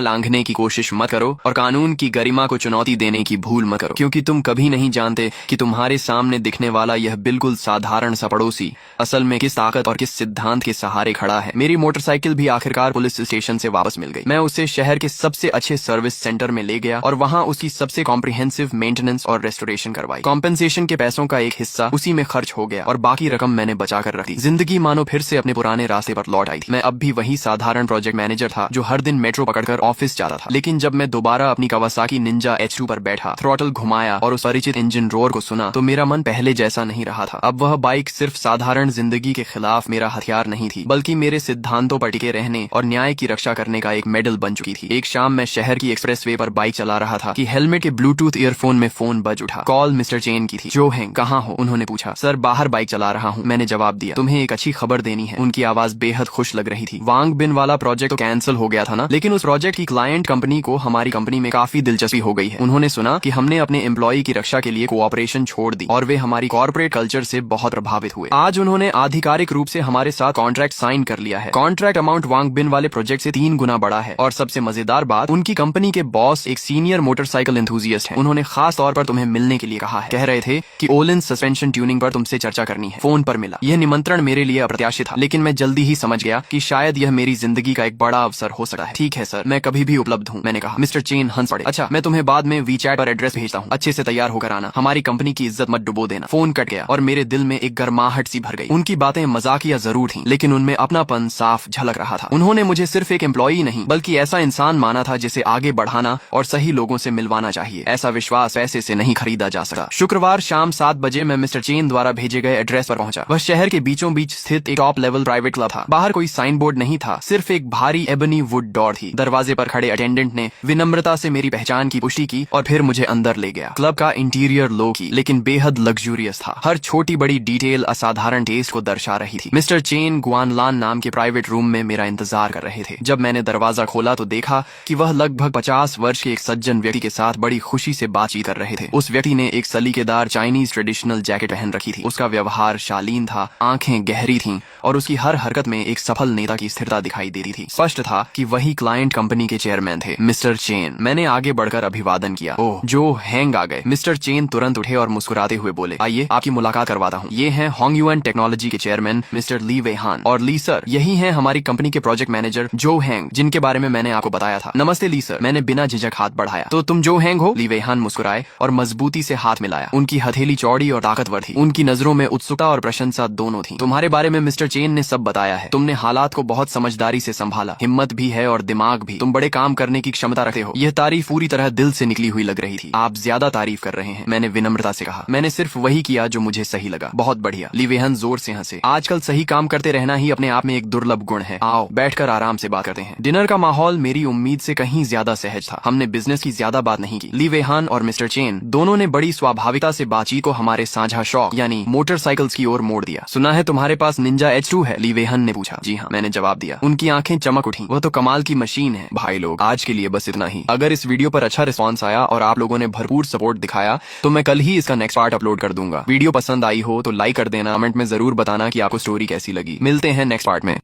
लांघने की कोशिश मत करो और कानून की गरिमा को चुनौती देने की भूल मत करो, क्योंकि तुम कभी नहीं जानते कि तुम्हारे सामने दिखने वाला यह बिल्कुल साधारण सा पड़ोसी असल में किस ताकत और किस सिद्धांत के सहारे खड़ा है। मेरी मोटरसाइकिल भी आखिरकार पुलिस स्टेशन से वापस मिल गई। मैं उसे शहर के सबसे अच्छे सर्विस सेंटर में ले गया और वहां उसकी सबसे कॉम्प्रिहेंसिव मेंटेनेंस और रेस्टोरेशन करवाई। कॉम्पेंसेशन के पैसों का एक हिस्सा उसी में खर्च हो गया और बाकी रकम मैंने बचा कर रखी। जिंदगी मानो फिर से अपने पुराने रास्ते पर लौट आई थी। मैं अब भी वही साधारण प्रोजेक्ट मैनेजर था जो हर दिन मेट्रो पकड़कर ऑफिस जाता था। लेकिन जब मैं दोबारा अपनी कवासाकी निंजा H2 पर बैठा, थ्रॉटल घुमाया और उस परिचित इंजन रोर को सुना तो मेरा मन पहले जैसा नहीं रहा था। अब वह बाइक सिर्फ साधारण जिंदगी के खिलाफ मेरा हथियार नहीं थी, बल्कि मेरे सिद्धांतों पर टिके रहने और न्याय की रक्षा करने का एक मेडल बन चुकी थी। एक शाम मैं शहर की एक्सप्रेसवे पर बाइक चला रहा था कि हेलमेट के ब्लूटूथ ईयरफोन में फोन बज उठा। कॉल मिस्टर चेन की थी। जो हैंग, कहाँ हो? उन्होंने पूछा। सर, बाहर बाइक चला रहा हूँ, मैंने जवाब दिया। तुम्हें एक अच्छी खबर देनी है। उनकी आवाज बेहद खुश लग रही थी। वांग बिन वाला प्रोजेक्ट तो कैंसिल हो गया था ना, लेकिन उस प्रोजेक्ट की क्लाइंट कंपनी को हमारी कंपनी में काफी दिलचस्पी हो गई है। उन्होंने सुना कि हमने अपने एम्प्लॉय की रक्षा के लिए कोऑपरेशन छोड़ दी और वे हमारी कॉर्पोरेट कल्चर से बहुत प्रभावित हुए। आज उन्होंने आधिकारिक रूप से हमारे साथ कॉन्ट्रैक्ट साइन कर लिया है। कॉन्ट्रैक्ट अमाउंट वांग बिन वाले प्रोजेक्ट से 3 गुना बड़ा है और सबसे मजेदार बात, उनकी कंपनी के बॉस एक सीनियर मोटरसाइकिल एंथुसियास्ट हैं। उन्होंने खास तौर पर तुम्हें मिलने के लिए कहा है। कह रहे थे कि ओलिन सस्पेंशन ट्यूनिंग पर तुमसे चर्चा करनी है। फोन पर मिला। यह निमंत्रण मेरे लिए अप्रत्याशित था, लेकिन मैं जल्दी ही समझ गया कि शायद यह मेरी जिंदगी का एक बड़ा अवसर हो सकता है। ठीक है सर, मैं कभी भी उपलब्ध हूँ, मैंने कहा। मिस्टर चेन हंस पड़े। अच्छा, मैं तुम्हें बाद में वीचैट पर एड्रेस भेजता हूँ, अच्छे से तैयार होकर आना। हमारी कंपनी की इज्जत मत डुबो देना। फोन कट गया और मेरे दिल में एक गर्माहट सी भर गई। उनकी बातें मजाकिया जरूर थी, लेकिन उनमें अपनापन साफ झलक रहा था। उन्होंने मुझे सिर्फ एक एम्प्लॉई नहीं बल्कि ऐसा इंसान माना था जिसे आगे बढ़ाना और सही लोगों से मिलवाना चाहिए। ऐसा विश्वास पैसे से नहीं खरीदा जा सकता। शुक्रवार शाम 7 बजे मैं मिस्टर चेन द्वारा भेजे गए एड्रेस पर पहुंचा। वह शहर के बीचों बीच स्थित एक टॉप लेवल प्राइवेट क्लब था। बाहर कोई साइन बोर्ड नहीं था, सिर्फ एक भारी एबनी वुड डोर थी। दरवाजे पर खड़े अटेंडेंट ने विनम्रता से मेरी पहचान की पुष्टि की और फिर मुझे अंदर ले गया। क्लब का इंटीरियर लो की लेकिन बेहद लग्जूरियस था। हर छोटी बड़ी डिटेल असाधारण टेस्ट को दर्शा रही थी। मिस्टर चेन गुआनलान नाम के प्राइवेट रूम में मेरा इंतजार कर रहे थे। जब मैंने दरवाजा खोला तो देखा कि वह लगभग 50 वर्ष के एक सज्जन व्यक्ति के साथ बड़ी खुशी से बातचीत कर रहे थे। उस व्यक्ति ने एक सलीकेदार चाइनीज ट्रेडिशनल जैकेट पहन रखी थी। उसका व्यवहार शालीन था, आंखें गहरी थीं और उसकी हर हरकत में एक सफल नेता की स्थिरता दिखाई देती थी। स्पष्ट था कि वही क्लाइंट कंपनी के चेयरमैन थे, मिस्टर चेन। मैंने आगे बढ़कर अभिवादन किया। ओह, जो हैंग आ गए। मिस्टर चेन तुरंत उठे और मुस्कुराते हुए बोले, आइए आपकी मुलाकात करवाता हूँ। ये हैं होंगयुएन टेक्नोलॉजी के चेयरमैन मिस्टर ली वेहान। और ली सर, यही हैं हमारी कंपनी के प्रोजेक्ट मैनेजर जो हैंग, जिनके बारे में मैंने आपको बताया था। नमस्ते ली सर, मैंने बिना झिझक हाथ बढ़ाया। तो तुम जो हैंग हो? ली वेहान मुस्कुराए और मजबूती से हाथ मिलाया। उनकी हथेली चौड़ी और ताकतवर थी। उनकी नजरों में उत्सुकता और प्रशंसा दोनों थी। तुम्हारे बारे में मिस्टर चेन ने सब बताया है। तुमने हालात को बहुत समझदारी से संभाला, हिम्मत भी है और दिमाग भी। तुम बड़े काम करने की क्षमता रखते हो। यह तारीफ पूरी तरह दिल से निकली हुई लग रही थी। आप ज्यादा तारीफ कर रहे हैं, मैंने विनम्रता से कहा। मैंने सिर्फ वही किया जो मुझे सही लगा। बहुत बढ़िया। ली वेहान जोर से हंसे। आजकल सही काम करते रहना ही अपने आप में एक दुर्लभ गुण है। आओ बैठकर आराम से बात करते हैं। डिनर का माहौल मेरी उम्मीद से कहीं ज्यादा सहज था। हमने बिजनेस की ज्यादा बात नहीं की। ली वेहान और मिस्टर चेन दोनों ने बड़ी स्वाभाविकता से बातचीत को हमारे साझा शौक यानी मोटरसाइकिल्स की ओर मोड़ दिया। सुना है तुम्हारे पास निंजा H2 है? ली वेहान ने पूछा। जी हाँ, मैंने जवाब दिया। उनकी आंखें चमक उठी। वह तो कमाल की मशीन है। भाई लोग, आज के लिए बस इतना ही। अगर इस वीडियो पर अच्छा रिस्पॉन्स आया और आप लोगों ने भरपूर सपोर्ट दिखाया तो मैं कल ही इसका नेक्स्ट पार्ट अपलोड कर दूंगा। वीडियो पसंद आई हो तो लाइक कर देना। कमेंट में जरूर बताना कि आपको स्टोरी कैसी लगी। मिलते हैं नेक्स्ट पार्ट में।